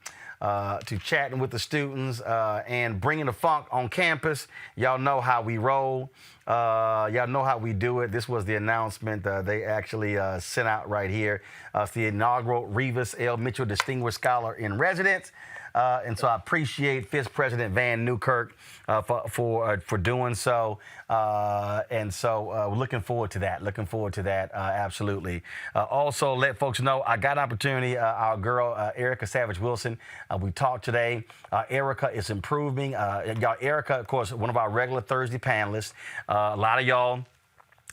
chatting with the students and bringing the funk on campus. Y'all know how we roll. Y'all know how we do it. This was the announcement they actually sent out right here. It's the inaugural Revis L. Mitchell Distinguished Scholar in Residence. And so I appreciate Fisk President Van Newkirk for doing so. And so looking forward to that. Absolutely. Also, let folks know I got an opportunity. Our girl, Erica Savage Wilson, we talked today. Erica is improving. Y'all, Erica, of course, one of our regular Thursday panelists. A lot of y'all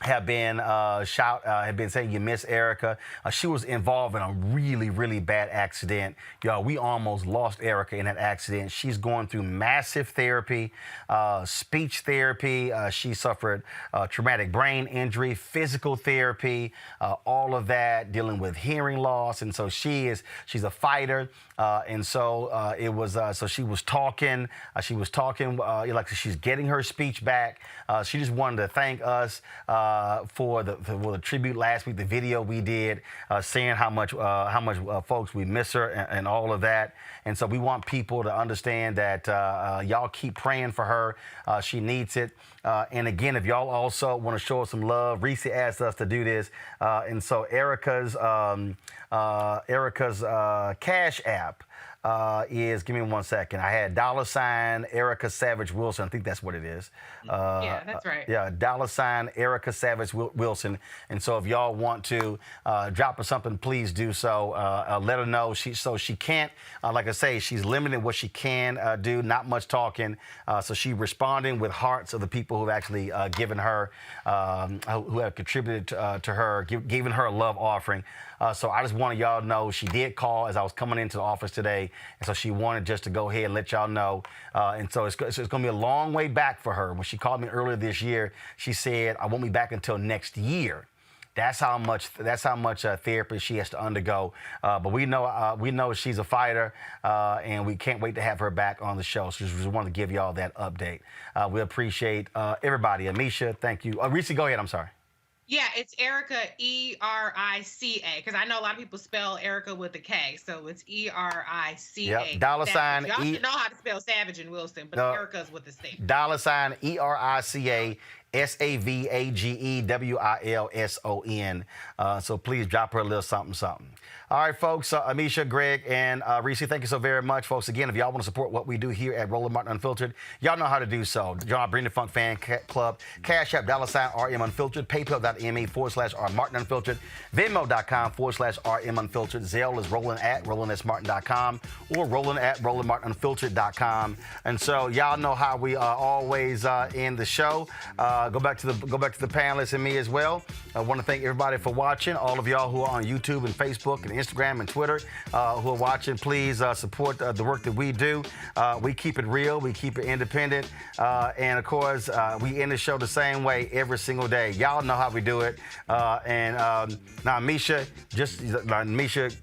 have been saying you miss Erica. She was involved in a really, really bad accident. Y'all, we almost lost Erica in that accident. She's going through massive therapy, speech therapy. She suffered traumatic brain injury, physical therapy, all of that, dealing with hearing loss. And so she's a fighter. And so it was, so she was talking, like she's getting her speech back. She just wanted to thank us for the tribute last week, the video we did, saying how much folks we miss her and all of that. And so we want people to understand that y'all keep praying for her. She needs it. And again, if y'all also want to show us some love, Reese asked us to do this. And so Erica's Cash App is, give me 1 second. I had $ Erica Savage Wilson. I think that's what it is. Yeah, that's right. Yeah, $ Erica Savage Wilson. And so if y'all want to drop her something, please do so. Let her know. She can't, like I say, she's limited what she can do, not much talking. So she's responding with hearts of the people who have actually given her, who have contributed to her, given her a love offering. So I just wanted y'all to know she did call as I was coming into the office today. And so she wanted just to go ahead and let y'all know. And so it's going to be a long way back for her. When she called me earlier this year, she said, I won't be back until next year. That's how much therapy she has to undergo. But we know she's a fighter, and we can't wait to have her back on the show. So just wanted to give y'all that update. We appreciate everybody. Amisha, thank you. Reese, go ahead. I'm sorry. Yeah, it's Erica, Erica, because I know a lot of people spell Erica with a K, so it's Erica. Yep. Y'all should know how to spell Savage and Wilson, but Erica's with a C. $ Erica SAVAGEWILSON. So please drop her a little something, something. All right, folks, Amisha, Greg, and Reese, thank you so very much, folks. Again, if y'all want to support what we do here at Roland Martin Unfiltered, y'all know how to do so. Join our Bring the Funk Fan Club, Cash App, $ RM Unfiltered, PayPal.me/R Martin Unfiltered, Venmo.com/RM Unfiltered, Zelle is Roland@RolandSMartin.com or Roland@RolandMartinUnfiltered.com. And so y'all know how we always end the show. Go back to the panelists and me as well. I want to thank everybody for watching. All of y'all who are on YouTube and Facebook and Instagram and Twitter who are watching, please support the work that we do. We keep it real. We keep it independent. And, of course, we end the show the same way every single day. Y'all know how we do it. Now, Misha,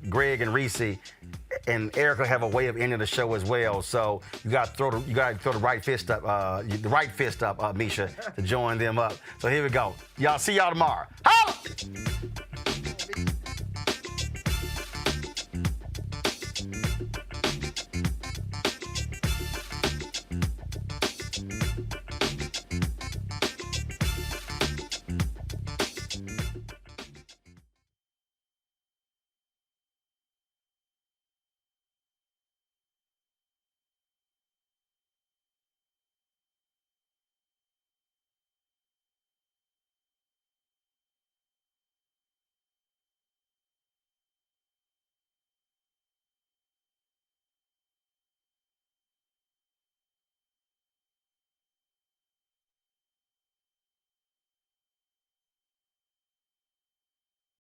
Greg, and Reese and Erica have a way of ending the show as well. So you got to throw the right fist up, Misha, to join them up. So here we go. See y'all tomorrow. Holla!